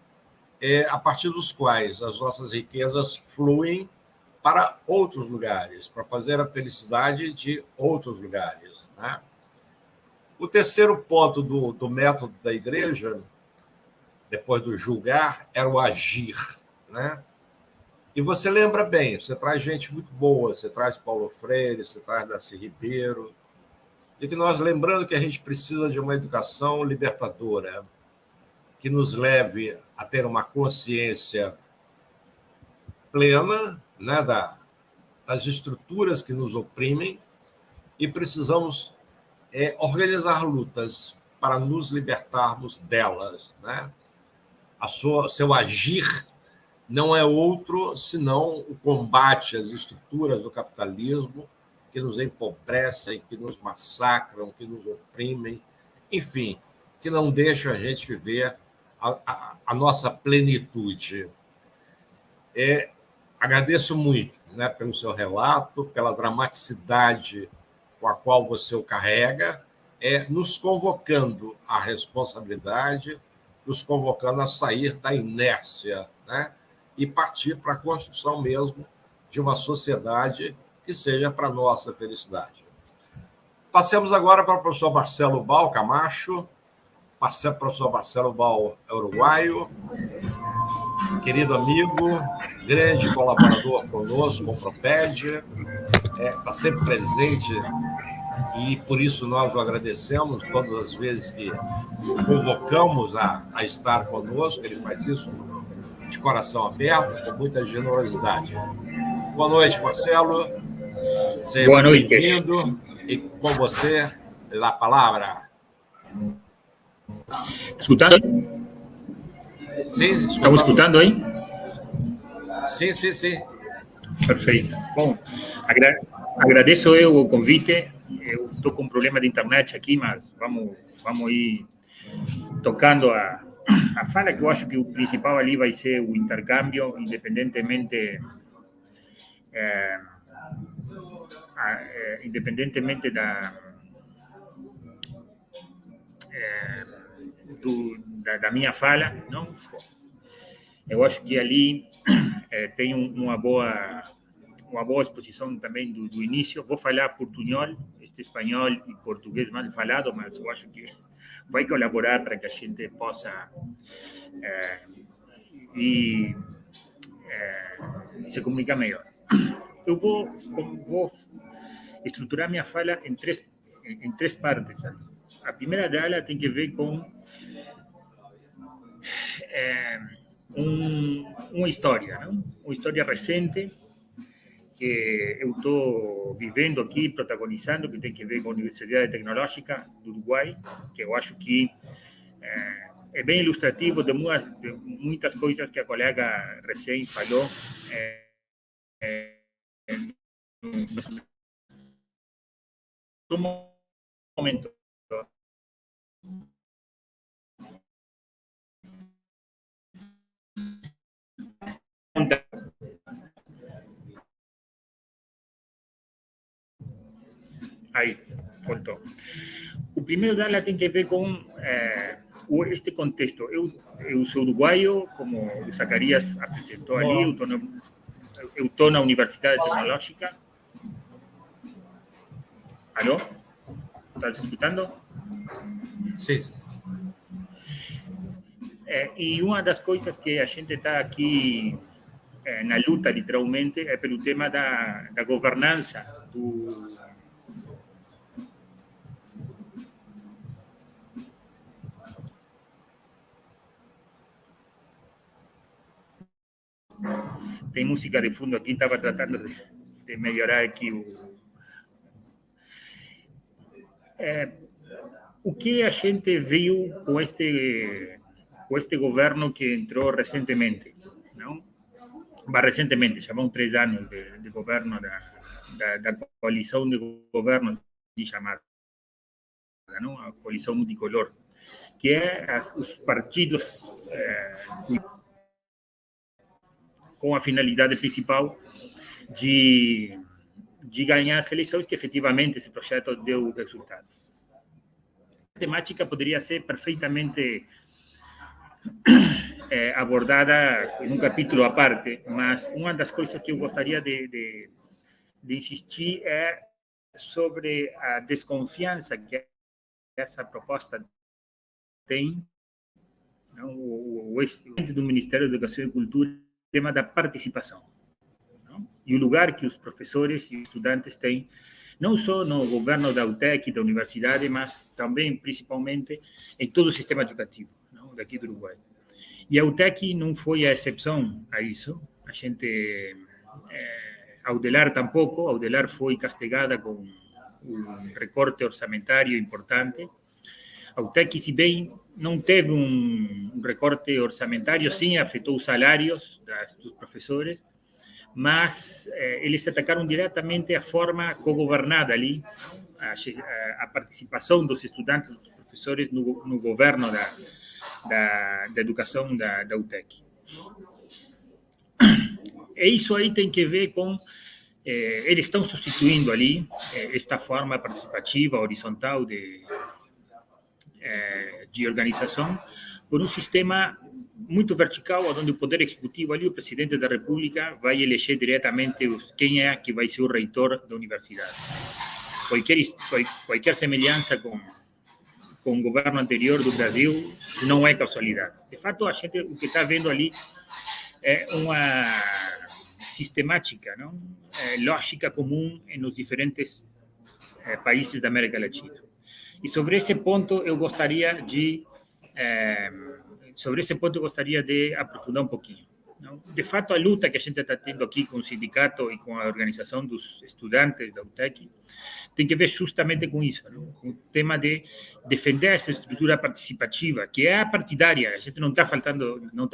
a partir dos quais as nossas riquezas fluem para outros lugares, para fazer a felicidade de outros lugares, né? O terceiro ponto do método da Igreja, depois do julgar, era o agir, né? E você lembra bem, você traz gente muito boa, você traz Paulo Freire, você traz Darcy Ribeiro, e que nós, lembrando que a gente precisa de uma educação libertadora, que nos leve a ter uma consciência plena, né, das estruturas que nos oprimem, e precisamos organizar lutas para nos libertarmos delas, né? Seu agir não é outro senão o combate às estruturas do capitalismo que nos empobrecem, que nos massacram, que nos oprimem, enfim, que não deixam a gente viver a nossa plenitude. Agradeço muito, né, pelo seu relato, pela dramaticidade com a qual você o carrega, nos convocando à responsabilidade, nos convocando a sair da inércia, né, e partir para a construção mesmo de uma sociedade que seja para a nossa felicidade. Passemos agora para o professor Marcelo Bal Camacho. Professor Marcelo Bal é uruguaio, querido amigo, grande colaborador conosco, com o Proped, está sempre presente, e por isso nós o agradecemos todas as vezes que o convocamos a estar conosco. Ele faz isso de coração aberto, com muita generosidade. Boa noite, Marcelo. Seja Boa noite. Bem-vindo. E com você, a palavra. ¿Escuchando? Sim, ¿Estamos escutando aí? Sim, sim, sim. Perfeito. Bom, agradeço eu o convite. Eu estou com um problema de internet aqui, mas vamos ir tocando a fala, que eu acho que o principal ali vai ser o intercâmbio, independentemente independentemente da minha fala, não? Eu acho que ali tem uma boa exposição também do início. Vou falar portunhol, espanhol e português mal falado, mas eu acho que vai colaborar para que a gente possa se comunicar melhor. Eu vou estruturar minha fala em três partes ali. A primeira dela tem que ver com uma história, não? Uma história recente que eu estou vivendo aqui, protagonizando, que tem que ver com a Universidade Tecnológica do Uruguai, que eu acho que é bem ilustrativo de muitas coisas que a colega recém falou. Um momento. Aí, voltou. O primeiro dela tem que ver com este contexto. Eu sou uruguaio, como o Zacarias apresentou ali, eu estou na Universidade Tecnológica. Alô? Estás escutando? Sim. E uma das coisas que a gente está aqui na luta, literalmente, é pelo tema da governança Tem música de fundo aqui, estava tratando de melhorar aqui o que a gente viu com este governo que entrou recentemente, não? Recentemente, já vão 3 anos de governo da coalição de governos chamada, não? A coalição multicolor, que é os partidos com a finalidade principal de ganhar as eleições, que efetivamente esse projeto deu resultado. A temática poderia ser perfeitamente abordada em um capítulo à parte, mas uma das coisas que eu gostaria de insistir é sobre a desconfiança que essa proposta tem, não? O ex-presidente do Ministério da Educação e Cultura, o tema da participação, não? E o lugar que os professores e estudantes têm, não só no governo da UTEC e da universidade, mas também, principalmente, em todo o sistema educativo, não? Daqui do Uruguai. E a UTEC não foi a exceção a isso. A gente, a UDELAR tampouco, a UDELAR foi castigada com um recorte orçamentário importante. A UTEC, se bem não teve um recorte orçamentário, sim, afetou os salários dos professores, mas eles atacaram diretamente a forma cogovernada ali, a participação dos estudantes, dos professores no governo da educação da UTEC. E isso aí tem que ver com eles estão substituindo ali esta forma participativa, horizontal de organização por um sistema muito vertical, onde o Poder Executivo, ali, o Presidente da República, vai eleger diretamente quem é que vai ser o reitor da universidade. Qualquer semelhança com o governo anterior do Brasil não é casualidade. De fato, a gente, o que está vendo ali é uma sistemática, não? Lógica comum nos diferentes países da América Latina. E sobre esse ponto eu gostaria de aprofundar um pouquinho, não? De fato, a luta que a gente está tendo aqui com o sindicato e com a organização dos estudantes da UTEC tem que ver justamente com isso, não? Com o tema de defender essa estrutura participativa, que é a partidária. A gente não está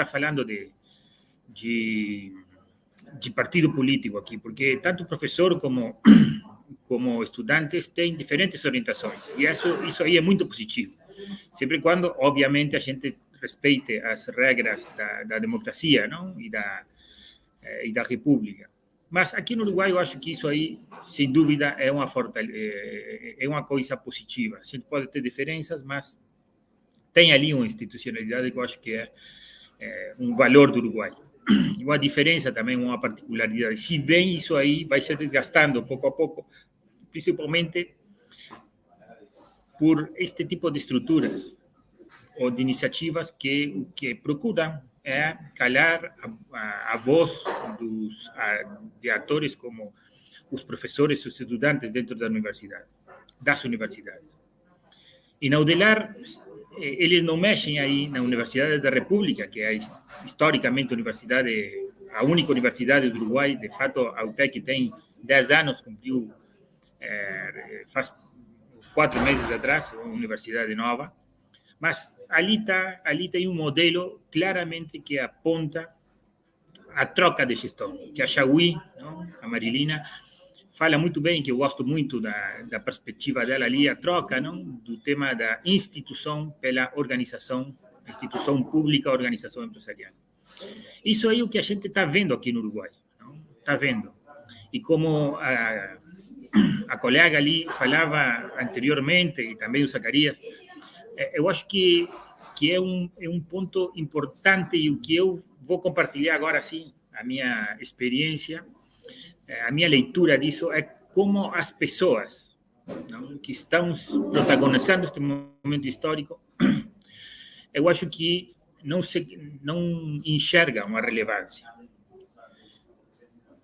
falando de partido político aqui, porque tanto o professor como estudantes têm diferentes orientações, e isso aí é muito positivo, sempre quando, obviamente, a gente respeite as regras da democracia, não? E da república. Mas aqui no Uruguai eu acho que isso aí, sem dúvida, é uma coisa positiva. A gente pode ter diferenças, mas tem ali uma institucionalidade que eu acho que é um valor do Uruguai. E uma diferença também, uma particularidade. Se bem isso aí vai se desgastando pouco a pouco, principalmente por este tipo de estruturas ou de iniciativas que procuram calar a voz de atores como os professores e os estudantes dentro das universidades. E na UDELAR, eles não mexem aí na Universidade da República, que é historicamente a única universidade do Uruguai. De fato, a UTEC tem 10 anos, cumpriu faz 4 meses atrás, uma universidade nova. Mas ali tem um modelo claramente que aponta a troca de gestão, que a Chauí, a Marilina, fala muito bem, que eu gosto muito da perspectiva dela ali, a troca do tema da instituição pela organização, instituição pública, organização empresarial. Isso aí é o que a gente está vendo aqui no Uruguai. Está vendo. E como a colega ali falava anteriormente, e também o Zacarias, eu acho que é um ponto importante, e o que eu vou compartilhar agora, sim, a minha experiência, a minha leitura disso é como as pessoas que estão protagonizando este momento histórico, eu acho que não enxergam a relevância.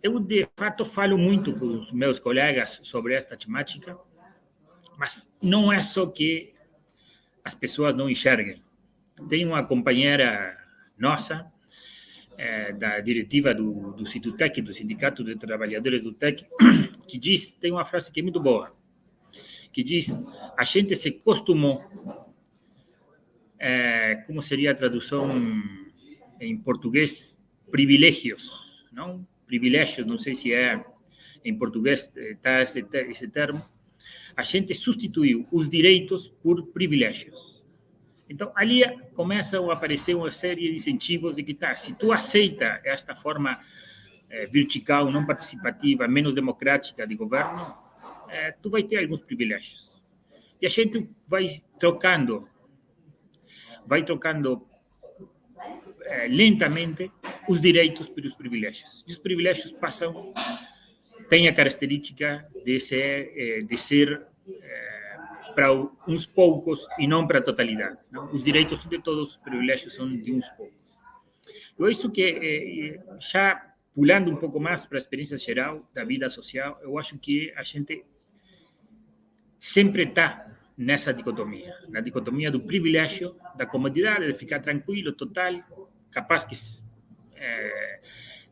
Eu, de fato, falo muito com os meus colegas sobre esta temática, mas não é só que as pessoas não enxerguem. Tem uma companheira nossa, da diretiva do Situtec, do Sindicato de Trabalhadores do TEC, que tem uma frase que é muito boa, que diz: a gente se acostumou, como seria a tradução em português, privilégios, não? Privilégios, não sei se em português está esse termo. A gente substituiu os direitos por privilégios. Então, ali começam a aparecer uma série de incentivos de que, se tu aceita esta forma vertical, não participativa, menos democrática de governo, tu vai ter alguns privilégios. E a gente vai trocando lentamente os direitos pelos privilégios. E os privilégios têm a característica de ser para uns poucos e não para a totalidade. Não? Os direitos de todos, os privilégios são de uns poucos. Eu acho que, já pulando um pouco mais para a experiência geral da vida social, eu acho que a gente sempre está nessa dicotomia, na dicotomia do privilégio, da comodidade, de ficar tranquilo, total, capaz que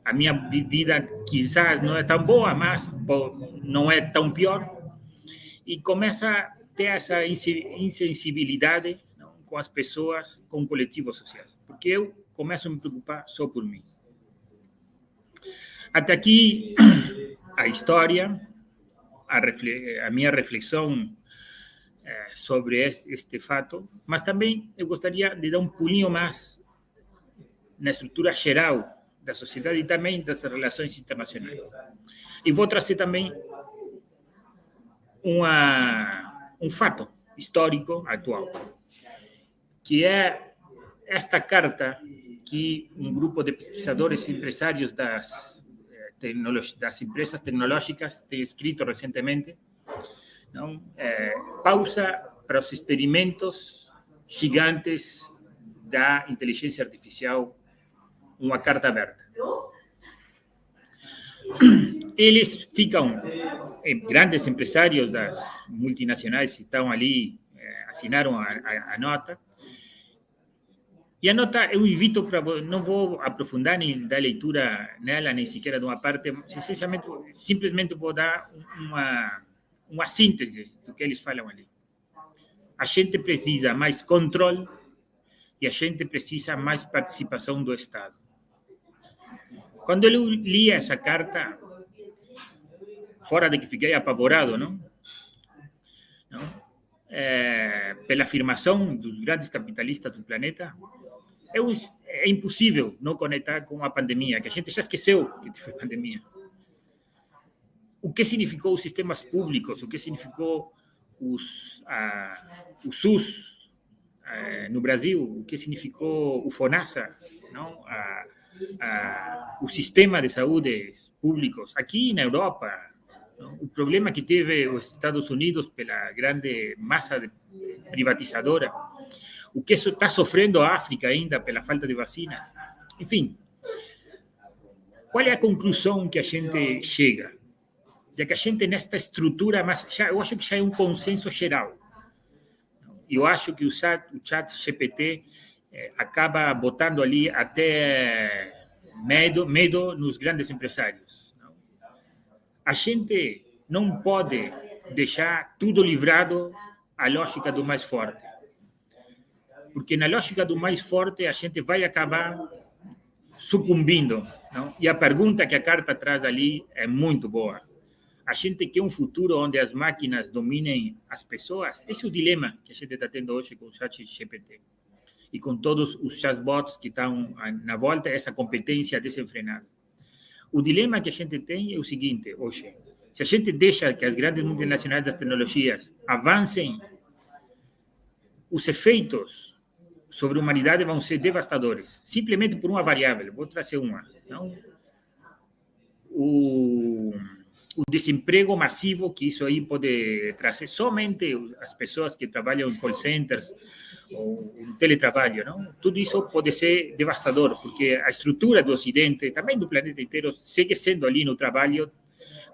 a minha vida quizás não é tão boa, mas não é tão pior, e começa a ter essa insensibilidade com as pessoas, com o coletivo social, porque eu começo a me preocupar só por mim. Até aqui, a história, a minha reflexão sobre este fato, mas também eu gostaria de dar um pulinho mais na estrutura geral da sociedade e também das relações internacionais. E vou trazer também um fato histórico atual, que é esta carta que um grupo de pesquisadores e empresários das empresas tecnológicas tem escrito recentemente, não? Pausa para os experimentos gigantes da inteligência artificial, uma carta aberta. Eles ficam, grandes empresários das multinacionais estão ali, assinaram a nota. E a nota, eu invito para... Não vou aprofundar nem dar leitura nela, nem sequer de uma parte, simplesmente vou dar uma síntese do que eles falam ali. A gente precisa mais controle e a gente precisa mais participação do Estado. Quando eu li essa carta, fora de que fiquei apavorado, não? Pela afirmação dos grandes capitalistas do planeta, é impossível não conectar com a pandemia, que a gente já esqueceu que foi pandemia. o que significou os sistemas públicos, o que significou o SUS no Brasil, o que significou o FONASA, não? O sistema de saúde públicos aqui na Europa, não? O problema que teve os Estados Unidos pela grande massa privatizadora, o que está sofrendo a África ainda pela falta de vacinas. Enfim, qual é a conclusão que a gente chega? Já que a gente nesta estrutura, eu acho que já é um consenso geral. Eu acho que o chat GPT acaba botando ali até medo nos grandes empresários. A gente não pode deixar tudo livrado à lógica do mais forte. Porque na lógica do mais forte a gente vai acabar sucumbindo. Não? E a pergunta que a carta traz ali é muito boa. A gente quer um futuro onde as máquinas dominem as pessoas? Esse é o dilema que a gente está tendo hoje com o chat GPT. E com todos os chatbots que estão na volta, essa competência desenfrenada. O dilema que a gente tem é o seguinte, hoje. Se a gente deixa que as grandes multinacionais das tecnologias avancem, os efeitos sobre a humanidade vão ser devastadores. Simplesmente por uma variável. Vou trazer uma. Não? O desemprego massivo que isso aí pode trazer, somente as pessoas que trabalham em call centers ou em teletrabalho, não? Tudo isso pode ser devastador, porque a estrutura do Ocidente, também do planeta inteiro, segue sendo ali no trabalho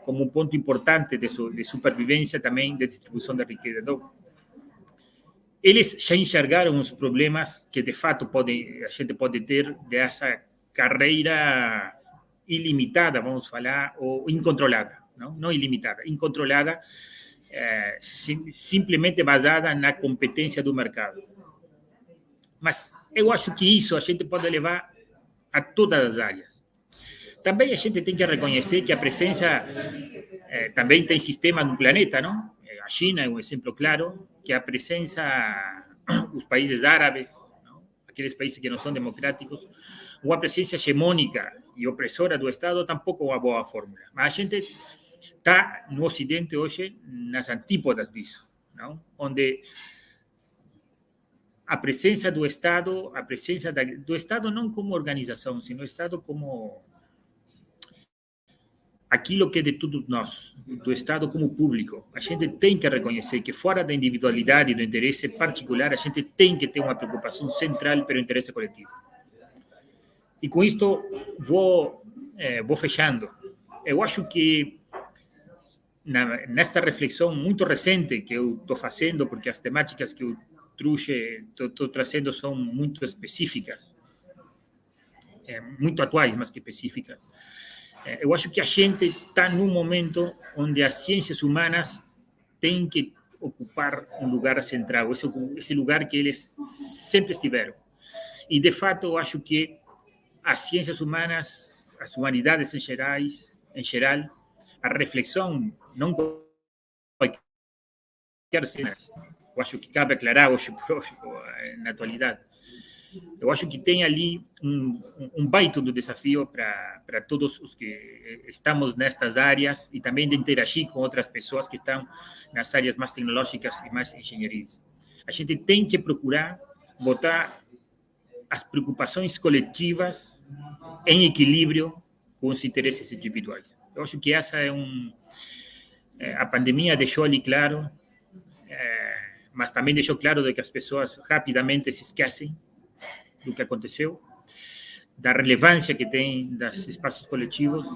como um ponto importante de supervivência, também de distribuição da riqueza. Então, eles já enxergaram os problemas que, de fato, a gente pode ter dessa carreira ilimitada, vamos falar, ou incontrolada. Não ilimitada, incontrolada, simplesmente basada na competência do mercado. Mas eu acho que isso a gente pode levar a todas as áreas. Também a gente tem que reconhecer que a presença também tem sistema no planeta, não? A China é um exemplo claro, que a presença dos países árabes, não? Aqueles países que não são democráticos, uma presença hegemônica e opressora do Estado tampouco é uma boa fórmula. Mas a gente está no Ocidente hoje nas antípodas disso, não? Onde a presença do Estado, do Estado não como organização, sino o Estado como aquilo que é de todos nós, do Estado como público. A gente tem que reconhecer que fora da individualidade e do interesse particular, a gente tem que ter uma preocupação central pelo interesse coletivo. E com isto vou fechando. Eu acho que nesta reflexão muito recente que eu estou fazendo, porque as temáticas que eu estou trazendo são muito específicas, muito atuais, mas que específicas. Eu acho que a gente está num momento onde as ciências humanas têm que ocupar um lugar central, esse lugar que eles sempre estiveram. E, de fato, eu acho que as ciências humanas, as humanidades em geral, a reflexão não qualquer cena. Eu acho que cabe aclarar hoje, na atualidade. Eu acho que tem ali um baita do desafio para todos os que estamos nestas áreas e também de interagir com outras pessoas que estão nas áreas mais tecnológicas e mais engenharias. A gente tem que procurar botar as preocupações coletivas em equilíbrio com os interesses individuais. Eu acho que essa a pandemia deixou ali claro, mas também deixou claro de que as pessoas rapidamente se esquecem do que aconteceu, da relevância que tem dos espaços coletivos,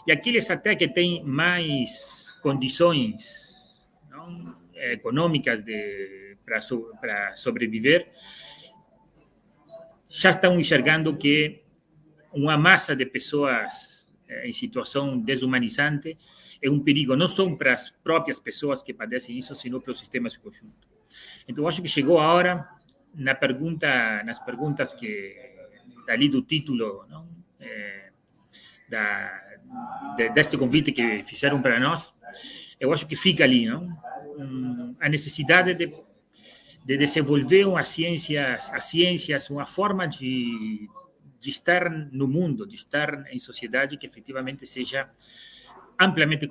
e aqueles até que têm mais condições, não, econômicas para sobreviver, já estão enxergando que uma massa de pessoas em situação desumanizante é um perigo, não só para as próprias pessoas que padecem isso, sino para o sistema em conjunto. Então, eu acho que chegou a hora, nas perguntas que dali do título, não? Deste convite que fizeram para nós, eu acho que fica ali, não? A necessidade de desenvolver as ciências, uma forma de estar no mundo, de estar em sociedade que efetivamente seja amplamente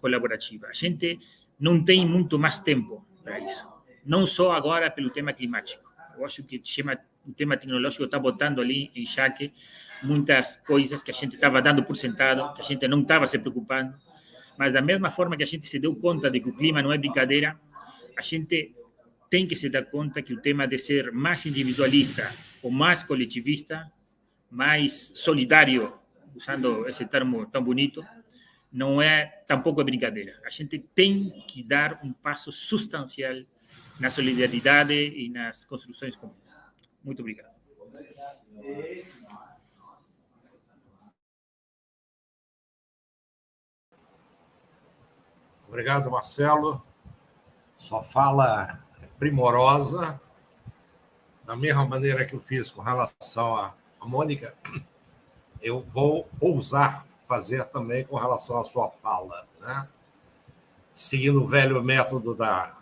colaborativa. A gente não tem muito mais tempo para isso. Não só agora pelo tema climático. Eu acho que o tema tecnológico está botando ali em xeque muitas coisas que a gente estava dando por sentado, que a gente não estava se preocupando. Mas da mesma forma que a gente se deu conta de que o clima não é brincadeira, a gente tem que se dar conta que o tema de ser mais individualista ou mais coletivista, mais solidário, usando esse termo tão bonito, não é tampouco brincadeira. A gente tem que dar um passo substancial na solidariedade e nas construções comuns. Muito obrigado. Obrigado, Marcelo. Sua fala é primorosa. Da mesma maneira que eu fiz com relação à Mônica, eu vou ousar fazer também com relação à sua fala, né? Seguindo o velho método da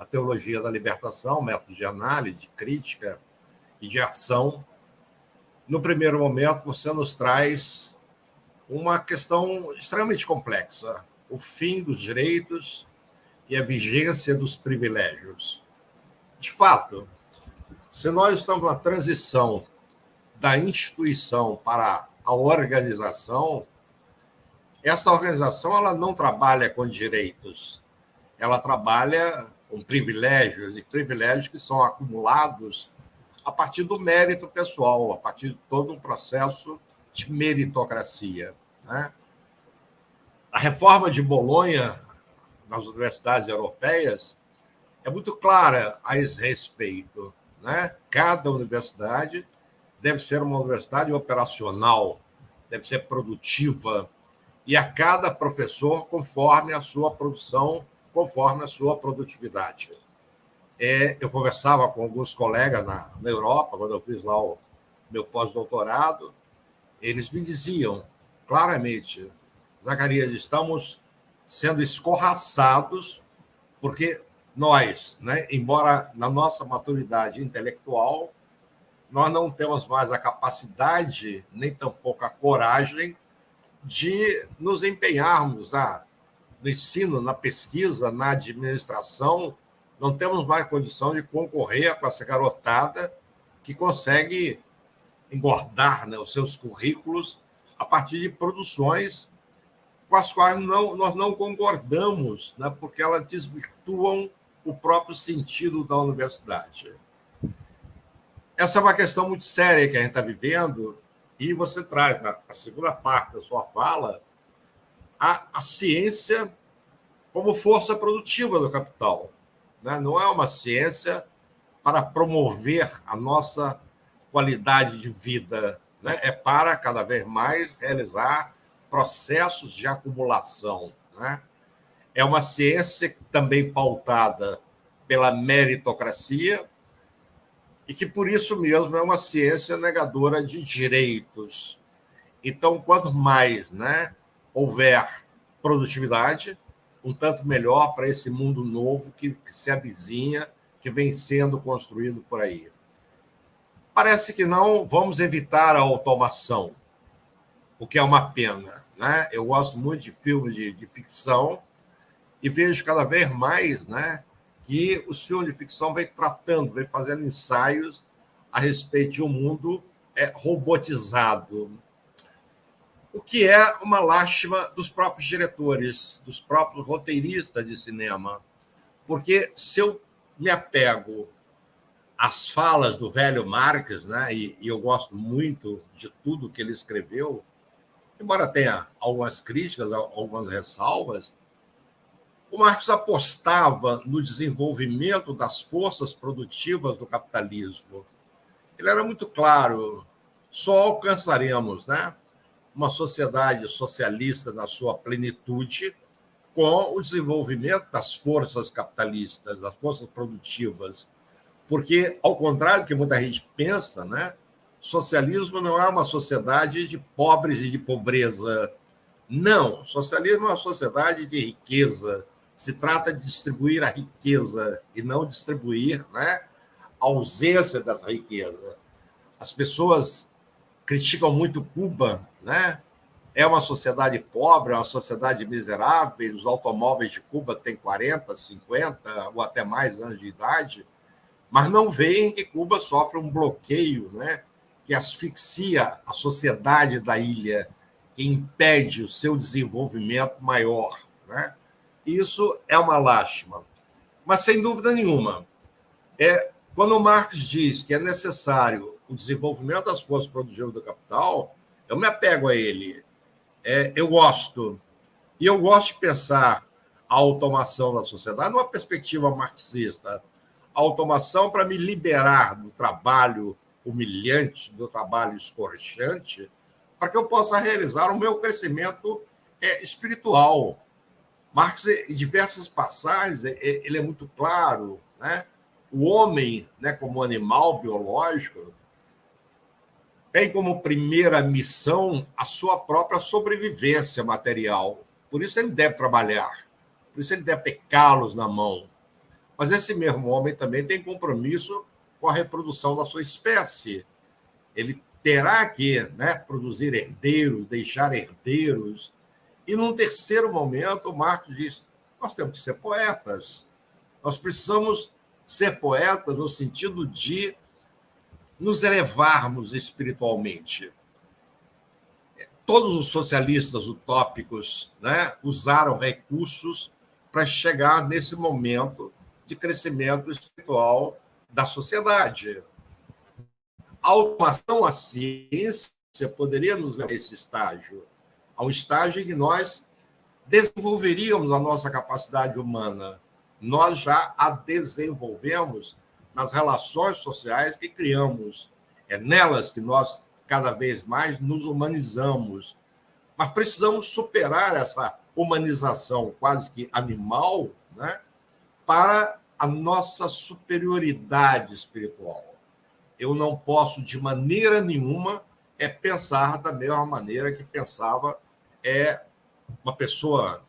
teologia da libertação, método de análise, de crítica e de ação. No primeiro momento, você nos traz uma questão extremamente complexa, o fim dos direitos e a vigência dos privilégios. De fato, se nós estamos na transição da instituição para a organização, essa organização ela não trabalha com direitos, ela trabalha com privilégios, e privilégios que são acumulados a partir do mérito pessoal, a partir de todo um processo de meritocracia, né? A reforma de Bolonha nas universidades europeias é muito clara a esse respeito, né? Cada universidade deve ser uma universidade operacional, deve ser produtiva, e a cada professor conforme a sua produção, conforme a sua produtividade. Eu conversava com alguns colegas na Europa, quando eu fiz lá o meu pós-doutorado, eles me diziam claramente: Zacarias, estamos sendo escorraçados porque nós, né, embora na nossa maturidade intelectual, nós não temos mais a capacidade, nem tampouco a coragem de nos empenharmos no ensino, na pesquisa, na administração. Não temos mais condição de concorrer com essa garotada que consegue engordar, né, os seus currículos a partir de produções com as quais nós não concordamos, né, porque elas desvirtuam o próprio sentido da universidade. Essa é uma questão muito séria que a gente está vivendo, e você traz na segunda parte da sua fala a ciência como força produtiva do capital, né? Não é uma ciência para promover a nossa qualidade de vida, né? É para, cada vez mais, realizar processos de acumulação, né? É uma ciência também pautada pela meritocracia e que, por isso mesmo, é uma ciência negadora de direitos. Então, quanto mais, né, houver produtividade, um tanto melhor para esse mundo novo que se avizinha, que vem sendo construído por aí. Parece que não vamos evitar a automação, o que é uma pena, né? Eu gosto muito de filmes de ficção e vejo cada vez mais, né, que os filmes de ficção vêm fazendo ensaios a respeito de um mundo robotizado, o que é uma lástima dos próprios diretores, dos próprios roteiristas de cinema. Porque se eu me apego às falas do velho Marx, né, e eu gosto muito de tudo que ele escreveu, embora tenha algumas críticas, algumas ressalvas, o Marx apostava no desenvolvimento das forças produtivas do capitalismo. Ele era muito claro: só alcançaremos, né, uma sociedade socialista na sua plenitude com o desenvolvimento das forças capitalistas, das forças produtivas. Porque, ao contrário do que muita gente pensa, né, socialismo não é uma sociedade de pobres e de pobreza. Não, socialismo é uma sociedade de riqueza. Se trata de distribuir a riqueza e não distribuir, né, a ausência dessa riqueza. As pessoas criticam muito Cuba, né, É uma sociedade pobre, é uma sociedade miserável, os automóveis de Cuba têm 40, 50 ou até mais anos de idade, mas não veem que Cuba sofre um bloqueio, né, que asfixia a sociedade da ilha, que impede o seu desenvolvimento maior, né? Isso é uma lástima. Mas, sem dúvida nenhuma, quando Marx diz que é necessário o desenvolvimento das forças produtivas do capital, eu me apego a ele. Eu gosto. E eu gosto de pensar a automação da sociedade numa perspectiva marxista. A automação para me liberar do trabalho humilhante, do trabalho escorchante, para que eu possa realizar o meu crescimento espiritual. Marx, em diversas passagens, ele é muito claro, né? O homem, né, como animal biológico, tem como primeira missão a sua própria sobrevivência material. Por isso ele deve trabalhar, por isso ele deve ter calos na mão. Mas esse mesmo homem também tem compromisso com a reprodução da sua espécie. Ele terá que, né, produzir herdeiros, deixar herdeiros. E, num terceiro momento, Marx diz, nós temos que ser poetas. Nós precisamos ser poetas no sentido de nos elevarmos espiritualmente. Todos os socialistas utópicos, né, usaram recursos para chegar nesse momento de crescimento espiritual da sociedade. A automação, a ciência, poderia nos levar a esse estágio, a um estágio em que nós desenvolveríamos a nossa capacidade humana. Nós já a desenvolvemos nas relações sociais que criamos. É nelas que nós, cada vez mais, nos humanizamos. Mas precisamos superar essa humanização quase que animal, né, para a nossa superioridade espiritual. Eu não posso, de maneira nenhuma, pensar da mesma maneira que pensava uma pessoa,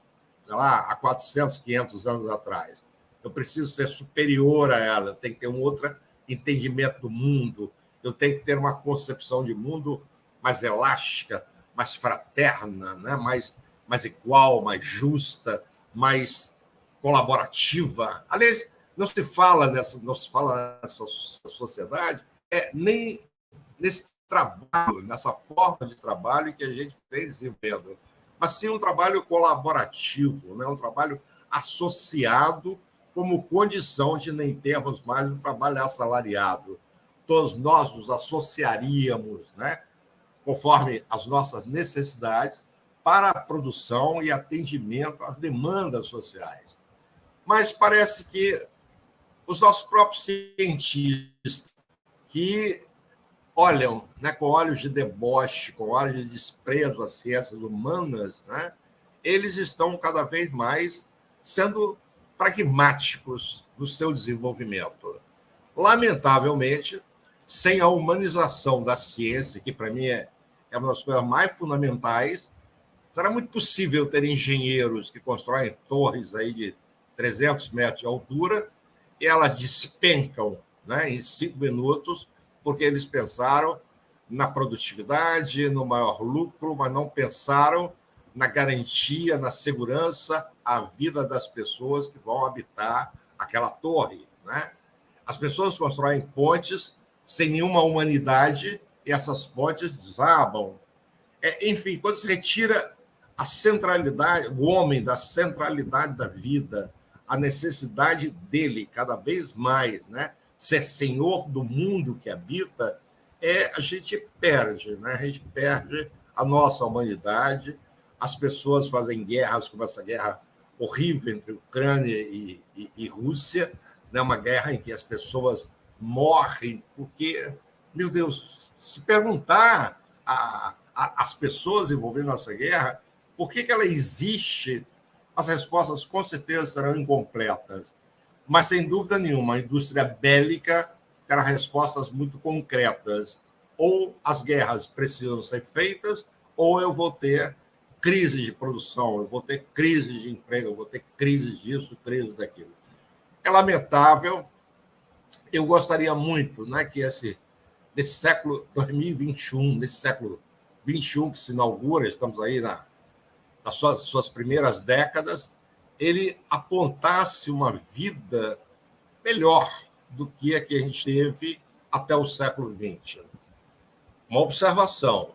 sei lá, há 400, 500 anos atrás. Eu preciso ser superior a ela, eu tenho que ter um outro entendimento do mundo, eu tenho que ter uma concepção de mundo mais elástica, mais fraterna, né? mais igual, mais justa, mais colaborativa. Aliás, não se fala nessa sociedade nem nesse trabalho, nessa forma de trabalho que a gente vem desenvolvendo, mas sim um trabalho colaborativo, né? Um trabalho associado como condição de nem termos mais um trabalho assalariado. Todos nós nos associaríamos, né, conforme as nossas necessidades, para a produção e atendimento às demandas sociais. Mas parece que os nossos próprios cientistas, que olham, né, com olhos de deboche, com olhos de desprezo às ciências humanas, né, eles estão cada vez mais sendo pragmáticos no seu desenvolvimento. Lamentavelmente, sem a humanização da ciência, que para mim é uma das coisas mais fundamentais, será muito possível ter engenheiros que constroem torres aí de 300 metros de altura e elas despencam, né, em 5 minutos, porque eles pensaram na produtividade, no maior lucro, mas não pensaram na garantia, na segurança à vida das pessoas que vão habitar aquela torre, né? As pessoas constroem pontes sem nenhuma humanidade e essas pontes desabam. Enfim, quando se retira a centralidade, o homem da centralidade da vida, a necessidade dele cada vez mais, né, ser senhor do mundo que habita, a gente perde, né? A gente perde a nossa humanidade. As pessoas fazem guerras como essa guerra horrível entre Ucrânia e Rússia, né? Uma guerra em que as pessoas morrem porque, meu Deus, se perguntar às pessoas envolvidas nessa guerra por que ela existe, as respostas com certeza serão incompletas. Mas, sem dúvida nenhuma, a indústria bélica terá respostas muito concretas. Ou as guerras precisam ser feitas, ou eu vou ter crise de produção, eu vou ter crise de emprego, eu vou ter crise disso, crise daquilo. É lamentável. Eu gostaria muito, né, que desse século 2021, desse século XXI que se inaugura, estamos aí nas suas primeiras décadas, ele apontasse uma vida melhor do que a que a gente teve até o século XX. Uma observação: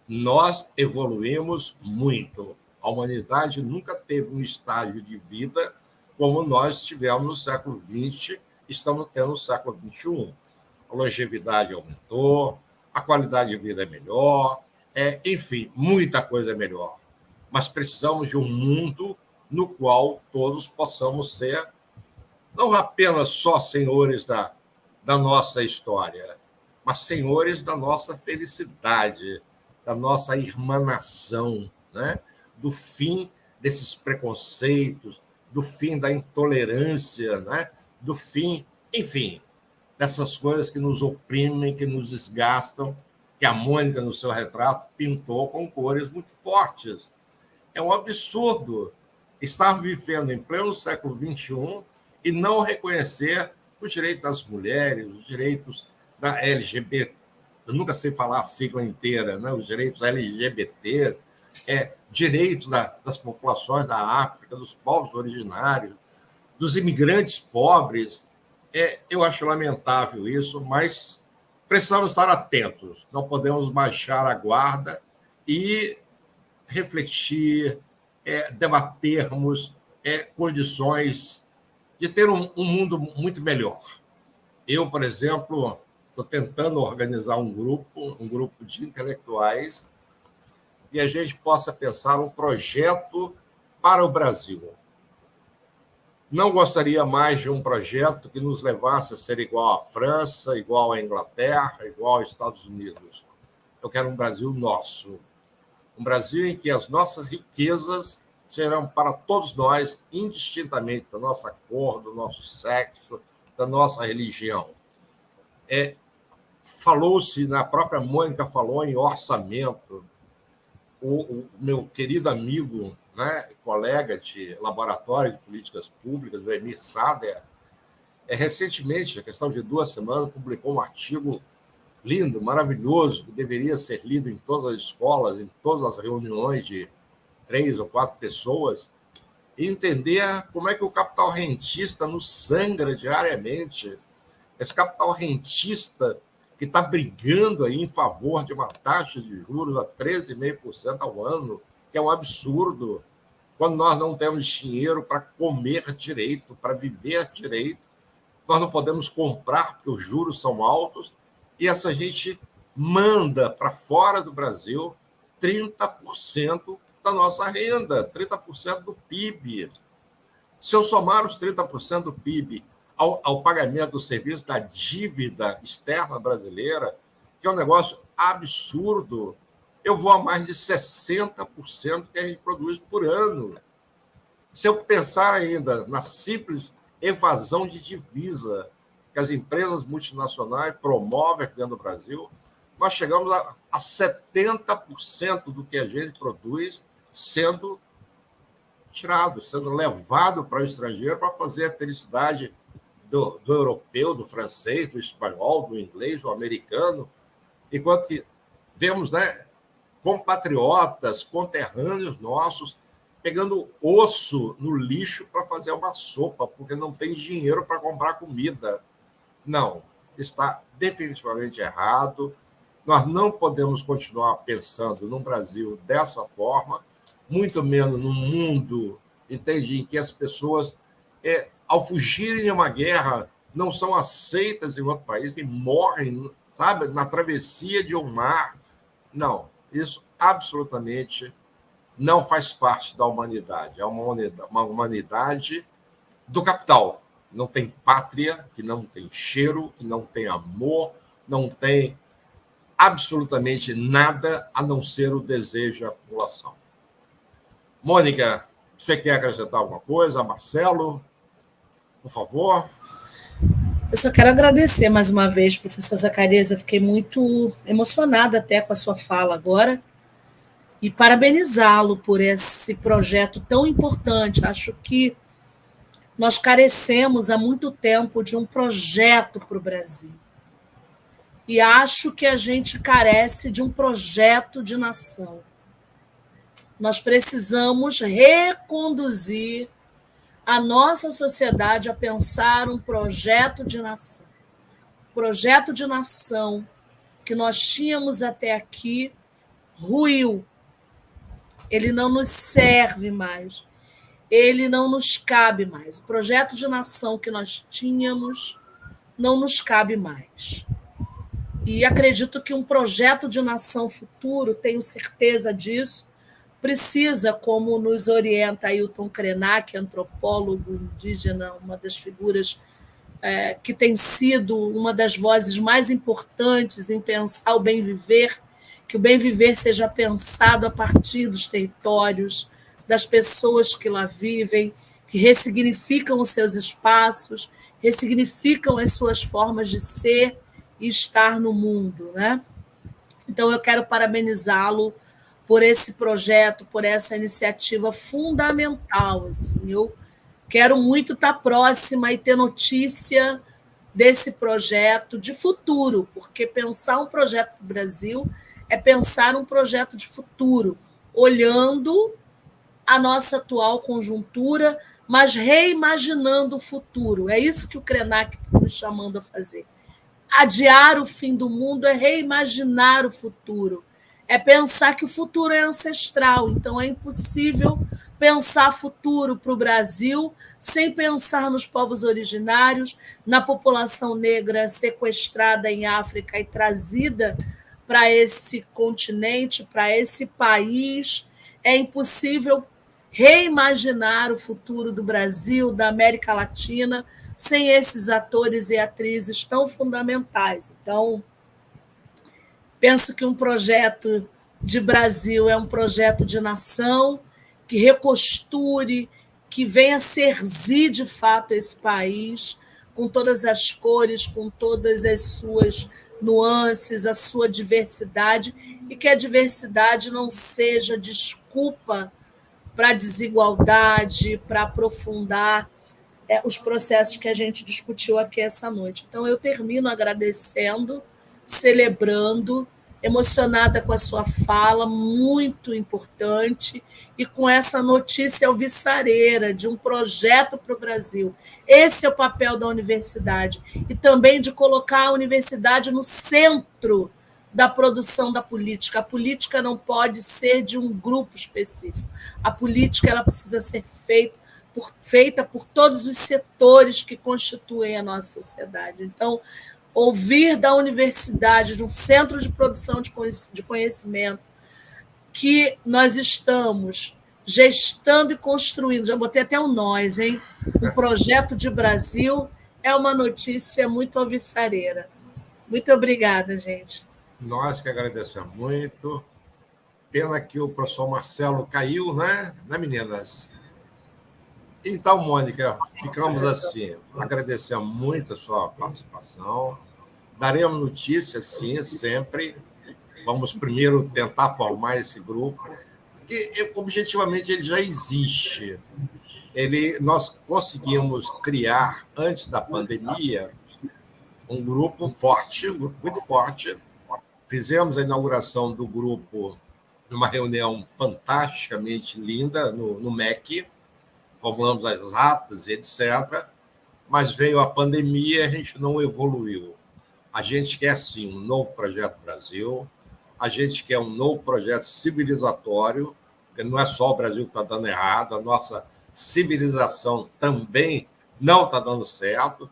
nós evoluímos muito. A humanidade nunca teve um estágio de vida como nós tivemos no século XX, estamos tendo no século XXI. A longevidade aumentou, a qualidade de vida é melhor, enfim, muita coisa é melhor. Mas precisamos de um mundo no qual todos possamos ser não apenas só senhores da nossa história, mas senhores da nossa felicidade, da nossa irmanação, né? Do fim desses preconceitos, do fim da intolerância, né? Do fim, enfim, dessas coisas que nos oprimem, que nos desgastam, que a Mônica, no seu retrato, pintou com cores muito fortes. É um absurdo estar vivendo em pleno século XXI e não reconhecer os direitos das mulheres, os direitos da LGBT, eu nunca sei falar a sigla inteira, né? Os direitos LGBT, direitos das populações da África, dos povos originários, dos imigrantes pobres. Eu acho lamentável isso, mas precisamos estar atentos, não podemos baixar a guarda e refletir, debatermos condições de ter um mundo muito melhor. Eu, por exemplo, estou tentando organizar um grupo de intelectuais e a gente possa pensar um projeto para o Brasil. Não gostaria mais de um projeto que nos levasse a ser igual à França, igual à Inglaterra, igual aos Estados Unidos. Eu quero um Brasil nosso. Um Brasil em que as nossas riquezas serão para todos nós, indistintamente da nossa cor, do nosso sexo, da nossa religião. Falou-se, a própria Mônica falou em orçamento. O meu querido amigo, né, colega de laboratório de políticas públicas, o Emir Sader, recentemente, a questão de 2 semanas, publicou um artigo lindo, maravilhoso, que deveria ser lido em todas as escolas, em todas as reuniões de 3 ou 4 pessoas, e entender como é que o capital rentista nos sangra diariamente. Esse capital rentista que está brigando aí em favor de uma taxa de juros a 13,5% ao ano, que é um absurdo, quando nós não temos dinheiro para comer direito, para viver direito, nós não podemos comprar porque os juros são altos, e essa gente manda para fora do Brasil 30% da nossa renda, 30% do PIB. Se eu somar os 30% do PIB ao pagamento do serviço da dívida externa brasileira, que é um negócio absurdo, eu vou a mais de 60% que a gente produz por ano. Se eu pensar ainda na simples evasão de divisa que as empresas multinacionais promovem aqui dentro do Brasil, nós chegamos a 70% do que a gente produz sendo tirado, sendo levado para o estrangeiro para fazer a felicidade do europeu, do francês, do espanhol, do inglês, do americano, enquanto que vemos, né, compatriotas, conterrâneos nossos, pegando osso no lixo para fazer uma sopa, porque não tem dinheiro para comprar comida. Não, está definitivamente errado. Nós não podemos continuar pensando no Brasil dessa forma, muito menos num mundo, entende, em que as pessoas, ao fugirem de uma guerra, não são aceitas em outro país, que morrem, sabe, na travessia de um mar. Não, isso absolutamente não faz parte da humanidade. É uma humanidade do capital. Não tem pátria, que não tem cheiro, que não tem amor, não tem absolutamente nada a não ser o desejo de acumulação. Mônica, você quer acrescentar alguma coisa? Marcelo, por favor. Eu só quero agradecer mais uma vez, professor Zacarias. Eu fiquei muito emocionada até com a sua fala agora e parabenizá-lo por esse projeto tão importante. Acho que nós carecemos há muito tempo de um projeto para o Brasil. e acho que a gente carece de um projeto de nação. Nós precisamos reconduzir a nossa sociedade a pensar um projeto de nação. Projeto de nação que nós tínhamos até aqui ruiu. Ele não nos serve mais. Ele não nos cabe mais. O projeto de nação que nós tínhamos não nos cabe mais. E acredito que um projeto de nação futuro, tenho certeza disso, precisa, como nos orienta Ailton Krenak, antropólogo indígena, uma das figuras que tem sido uma das vozes mais importantes em pensar o bem-viver, que o bem-viver seja pensado a partir dos territórios, das pessoas que lá vivem, que ressignificam os seus espaços, ressignificam as suas formas de ser e estar no mundo, né? Então, eu quero parabenizá-lo por esse projeto, por essa iniciativa fundamental. Assim. Eu quero muito estar próxima e ter notícia desse projeto de futuro, porque pensar um projeto do Brasil é pensar um projeto de futuro, olhando a nossa atual conjuntura, mas reimaginando o futuro. É isso que o Krenak está nos chamando a fazer. Adiar o fim do mundo é reimaginar o futuro. É pensar que o futuro é ancestral, então é impossível pensar futuro para o Brasil sem pensar nos povos originários, na população negra sequestrada em África e trazida para esse continente, para esse país. É impossível reimaginar o futuro do Brasil, da América Latina, sem esses atores e atrizes tão fundamentais. Então, penso que um projeto de Brasil é um projeto de nação que recosture, que venha serzir de fato esse país, com todas as cores, com todas as suas nuances, a sua diversidade, e que a diversidade não seja desculpa para a desigualdade, para aprofundar os processos que a gente discutiu aqui essa noite. Então, eu termino agradecendo, celebrando, emocionada com a sua fala, muito importante, e com essa notícia alvissareira de um projeto para o Brasil. Esse é o papel da universidade, e também de colocar a universidade no centro da produção da política. A política não pode ser de um grupo específico. A política ela precisa ser feita por todos os setores que constituem a nossa sociedade. Então, ouvir da universidade, de um centro de produção de conhecimento, que nós estamos gestando e construindo, já botei até o nós, hein? Um projeto de Brasil, é uma notícia muito alvissareira. Muito obrigada, gente. Nós que agradecemos muito. Pena que o professor Marcelo caiu, né, meninas? Então, Mônica, ficamos assim. Agradecemos muito a sua participação. Daremos notícias, sim, sempre. Vamos primeiro tentar formar esse grupo, que objetivamente ele já existe. Nós conseguimos criar, antes da pandemia, um grupo forte, um grupo muito forte. Fizemos a inauguração do grupo numa reunião fantasticamente linda no MEC, formulamos as atas, etc. Mas veio a pandemia e a gente não evoluiu. A gente quer, sim, um novo projeto Brasil, a gente quer um novo projeto civilizatório, porque não é só o Brasil que está dando errado, a nossa civilização também não está dando certo.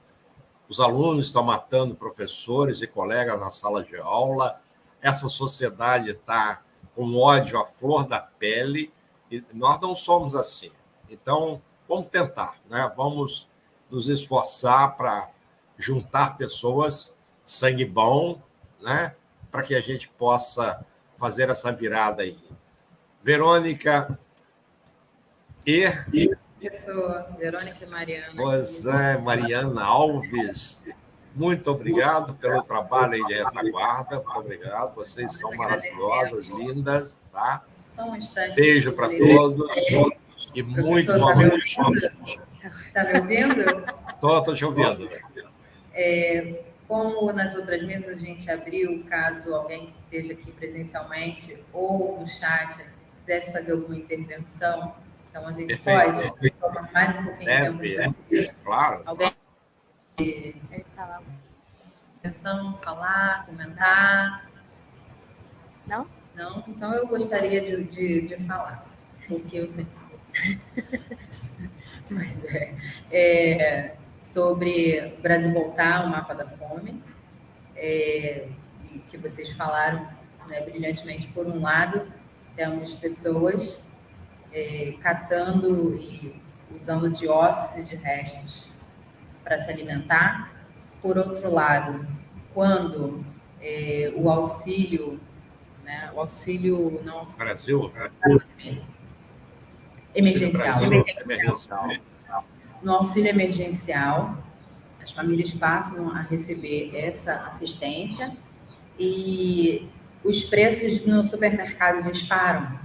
Os alunos estão matando professores e colegas na sala de aula, essa sociedade está com ódio à flor da pele, e nós não somos assim. Então, vamos tentar, né? Vamos nos esforçar para juntar pessoas, sangue bom, né? Para que a gente possa fazer essa virada aí. Verônica Pessoa, Verônica e Mariana. Pois é, Mariana Alves. Muito obrigado pelo trabalho aí de retaguarda. Muito obrigado. Vocês são maravilhosas, lindas, tá? Só um instante. Beijo para todos e muito boa noite. Está me ouvindo? Estou te ouvindo. como nas outras mesas a gente abriu, caso alguém que esteja aqui presencialmente ou no chat quisesse fazer alguma intervenção, então a gente Perfeito. pode tomar mais um pouquinho de tempo de vocês. Claro. Alguém intervenção, falar, comentar? Não? Não? Então eu gostaria de falar, porque eu sempre mas sobre o Brasil Voltar, o mapa da fome, e que vocês falaram, né, brilhantemente. Por um lado, temos pessoas catando e usando de ossos e de restos para se alimentar. Por outro lado, quando o auxílio, né, o auxílio não Brasil. emergencial. Emergencial. No auxílio emergencial, as famílias passam a receber essa assistência e os preços no supermercado disparam.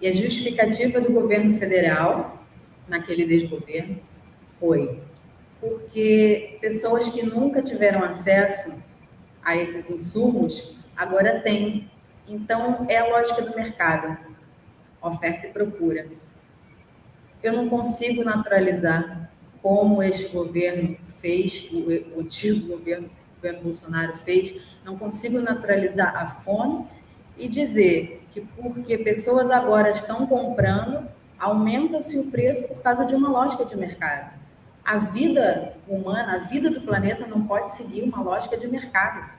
E a justificativa do governo federal, naquele desgoverno, foi porque pessoas que nunca tiveram acesso a esses insumos agora têm. Então, é a lógica do mercado, oferta e procura. Eu não consigo naturalizar como este governo fez, o antigo governo Bolsonaro fez, não consigo naturalizar a fome e dizer que porque pessoas agora estão comprando, aumenta-se o preço por causa de uma lógica de mercado. A vida humana, a vida do planeta não pode seguir uma lógica de mercado.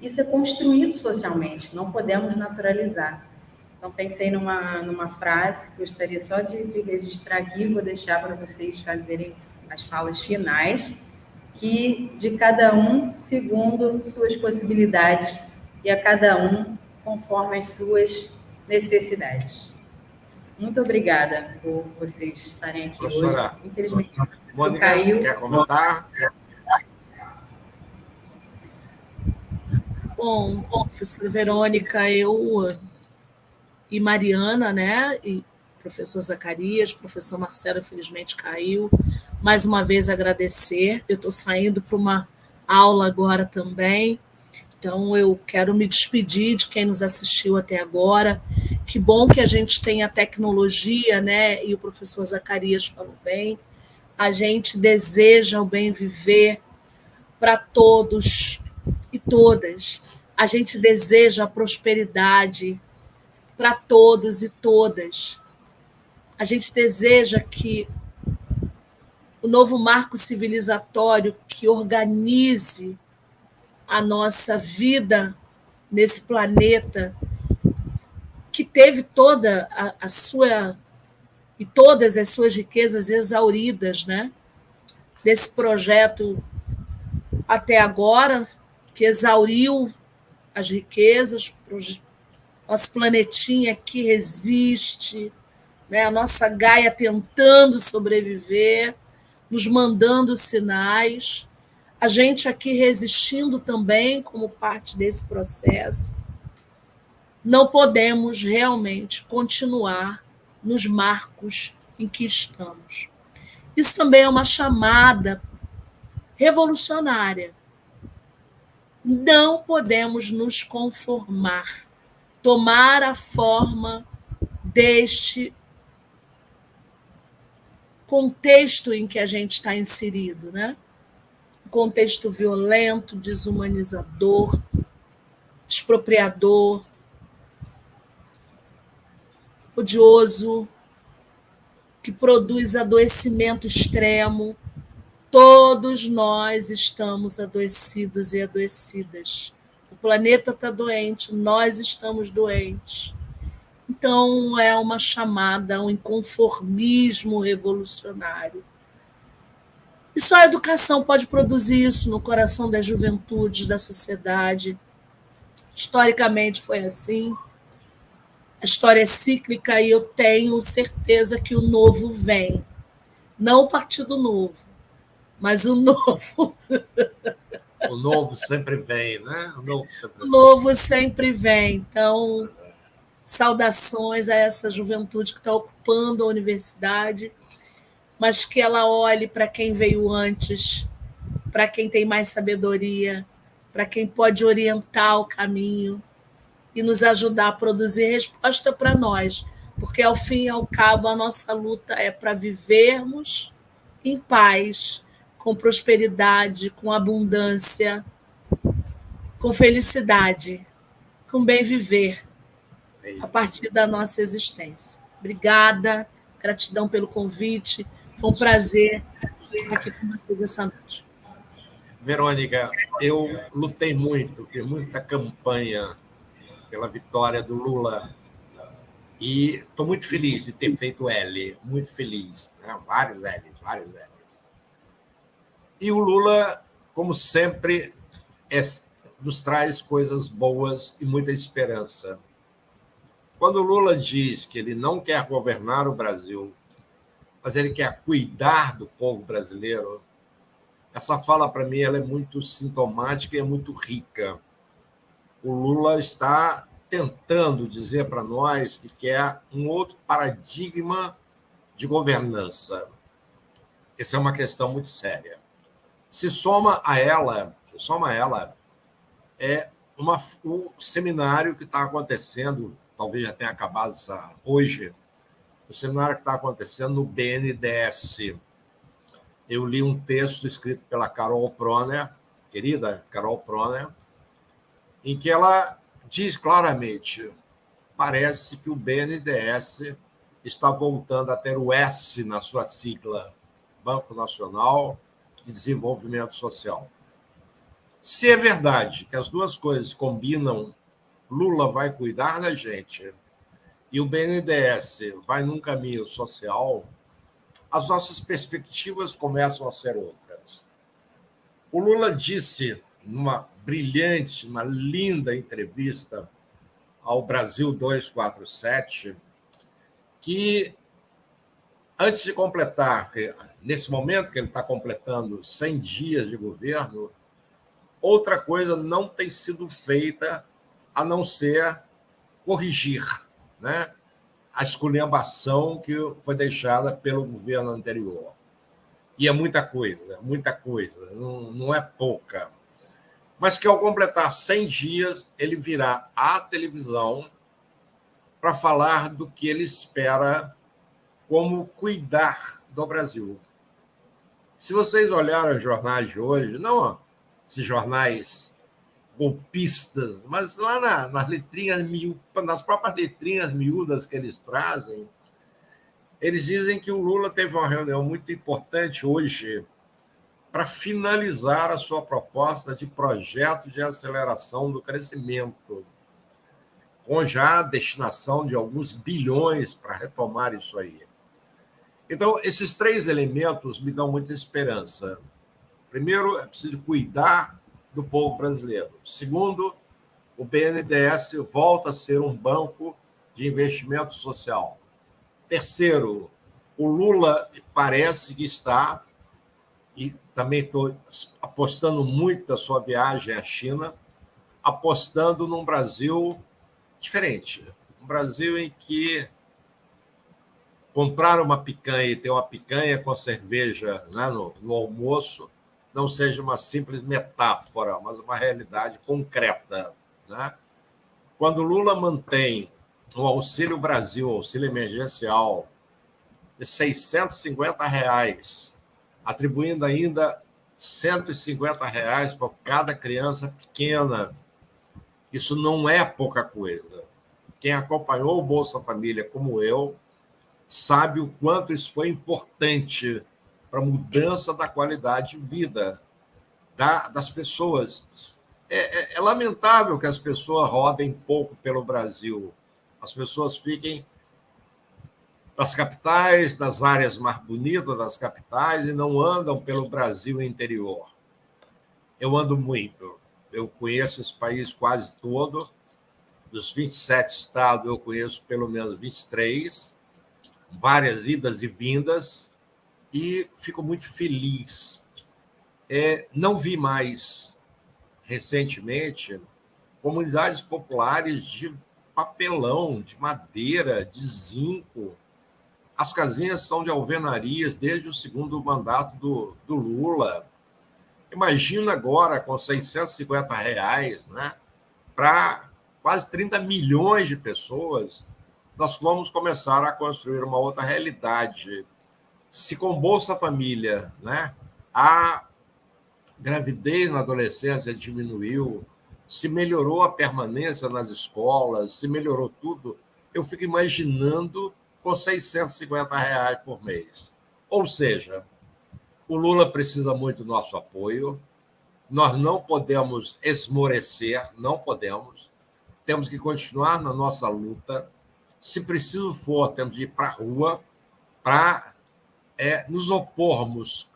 Isso é construído socialmente, não podemos naturalizar. Então, pensei numa frase, gostaria só de registrar aqui, vou deixar para vocês fazerem as falas finais, que de cada um segundo suas possibilidades e a cada um conforme as suas necessidades. Muito obrigada por vocês estarem aqui Professora, hoje. Infelizmente, o Mônica, caiu. quer comentar? Bom, professora Verônica, eu e Mariana, né, e professor Zacarias, professor Marcelo, infelizmente caiu. Mais uma vez agradecer. Eu estou saindo para uma aula agora também, então eu quero me despedir de quem nos assistiu até agora. Que bom que a gente tem a tecnologia, né, e o professor Zacarias falou bem. A gente deseja o bem viver para todos e todas. A gente deseja a prosperidade para todos e todas. A gente deseja que o novo marco civilizatório que organize a nossa vida nesse planeta, que teve toda a sua e todas as suas riquezas exauridas, né? Desse projeto até agora, que exauriu as riquezas, nosso planetinha que resiste, né? A nossa Gaia tentando sobreviver, nos mandando sinais, a gente aqui resistindo também como parte desse processo. Não podemos realmente continuar nos marcos em que estamos. Isso também é uma chamada revolucionária. Não podemos nos conformar, tomar a forma deste contexto em que a gente está inserido, né? Um contexto violento, desumanizador, expropriador, odioso, que produz adoecimento extremo. Todos nós estamos adoecidos e adoecidas. O planeta está doente, nós estamos doentes. Então, é uma chamada a um inconformismo revolucionário. E só a educação pode produzir isso no coração das juventudes, da sociedade. Historicamente foi assim. A história é cíclica e eu tenho certeza que o novo vem. Não o Partido Novo, mas o novo. O novo sempre vem, né? O novo sempre vem. Então, saudações a essa juventude que está ocupando a universidade, mas que ela olhe para quem veio antes, para quem tem mais sabedoria, para quem pode orientar o caminho e nos ajudar a produzir resposta para nós, porque, ao fim e ao cabo, a nossa luta é para vivermos em paz, com prosperidade, com abundância, com felicidade, com bem viver, a partir da nossa existência. Obrigada, gratidão pelo convite, foi um prazer estar aqui com vocês essa noite. Verônica, eu lutei muito, fiz muita campanha pela vitória do Lula e estou muito feliz de ter feito L, muito feliz, né? Vários L's. E o Lula, como sempre, nos traz coisas boas e muita esperança. Quando o Lula diz que ele não quer governar o Brasil, mas ele quer cuidar do povo brasileiro, essa fala, para mim, ela é muito sintomática e é muito rica. O Lula está tentando dizer para nós que quer um outro paradigma de governança. Essa é uma questão muito séria. Se soma a ela o seminário que está acontecendo, talvez já tenha acabado hoje, o seminário que está acontecendo no BNDES. Eu li um texto escrito pela Carol Proner, querida Carol Proner, em que ela diz claramente: parece que o BNDES está voltando a ter o S na sua sigla, Banco Nacional de Desenvolvimento Social. Se é verdade que as duas coisas combinam, Lula vai cuidar da gente e o BNDES vai num caminho social, as nossas perspectivas começam a ser outras. O Lula disse, numa brilhante, uma linda entrevista ao Brasil 247, que antes de completar, nesse momento que ele está completando 100 dias de governo, outra coisa não tem sido feita a não ser corrigir, né, a esculhambação que foi deixada pelo governo anterior. E é muita coisa, não é pouca. Mas que, ao completar 100 dias, ele virá à televisão para falar do que ele espera como cuidar do Brasil. Se vocês olharem os jornais de hoje, não esses jornais golpistas, mas lá nas letrinhas, nas próprias letrinhas miúdas que eles trazem, eles dizem que o Lula teve uma reunião muito importante hoje para finalizar a sua proposta de projeto de aceleração do crescimento, com já a destinação de alguns bilhões para retomar isso aí. Então, esses três elementos me dão muita esperança. Primeiro, é preciso cuidar do povo brasileiro. Segundo, o BNDES volta a ser um banco de investimento social. Terceiro, o Lula parece que está, e também estou apostando muito da sua viagem à China, apostando num Brasil diferente. Um Brasil em que comprar uma picanha e ter uma picanha com cerveja, né, no almoço não seja uma simples metáfora, mas uma realidade concreta, né? Quando Lula mantém o Auxílio Brasil, auxílio emergencial, de R$ 650, atribuindo ainda R$ 150 para cada criança pequena, isso não é pouca coisa. Quem acompanhou o Bolsa Família, como eu, sabe o quanto isso foi importante para a mudança da qualidade de vida das pessoas. É lamentável que as pessoas rodem pouco pelo Brasil. As pessoas fiquem nas capitais, nas áreas mais bonitas das capitais, e não andam pelo Brasil interior. Eu ando muito. Eu conheço esse país quase todo. Dos 27 estados, eu conheço pelo menos 23, várias idas e vindas, e fico muito feliz. Não vi mais, recentemente, comunidades populares de papelão, de madeira, de zinco. As casinhas são de alvenarias desde o segundo mandato do Lula. Imagina agora, com R$650, né, para quase 30 milhões de pessoas, nós vamos começar a construir uma outra realidade. Se com Bolsa Família, né, a gravidez na adolescência diminuiu, se melhorou a permanência nas escolas, se melhorou tudo, eu fico imaginando com R$650 por mês. Ou seja, o Lula precisa muito do nosso apoio, nós não podemos esmorecer, não podemos, temos que continuar na nossa luta, se preciso for, temos de ir para a rua para nos opormos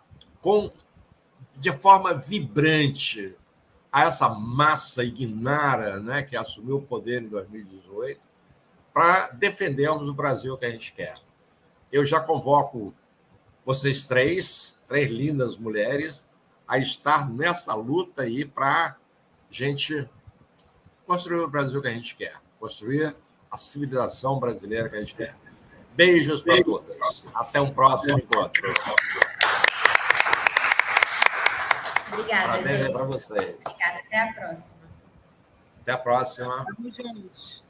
de forma vibrante a essa massa ignara, né, que assumiu o poder em 2018, para defendermos o Brasil que a gente quer. Eu já convoco vocês três lindas mulheres, a estar nessa luta aí para a gente construir o Brasil que a gente quer, construir a civilização brasileira que a gente quer. Beijos para todas. Até um próximo encontro. Obrigada, gente. Para vocês. Obrigada. Até a próxima. Até a próxima. Vamos juntos.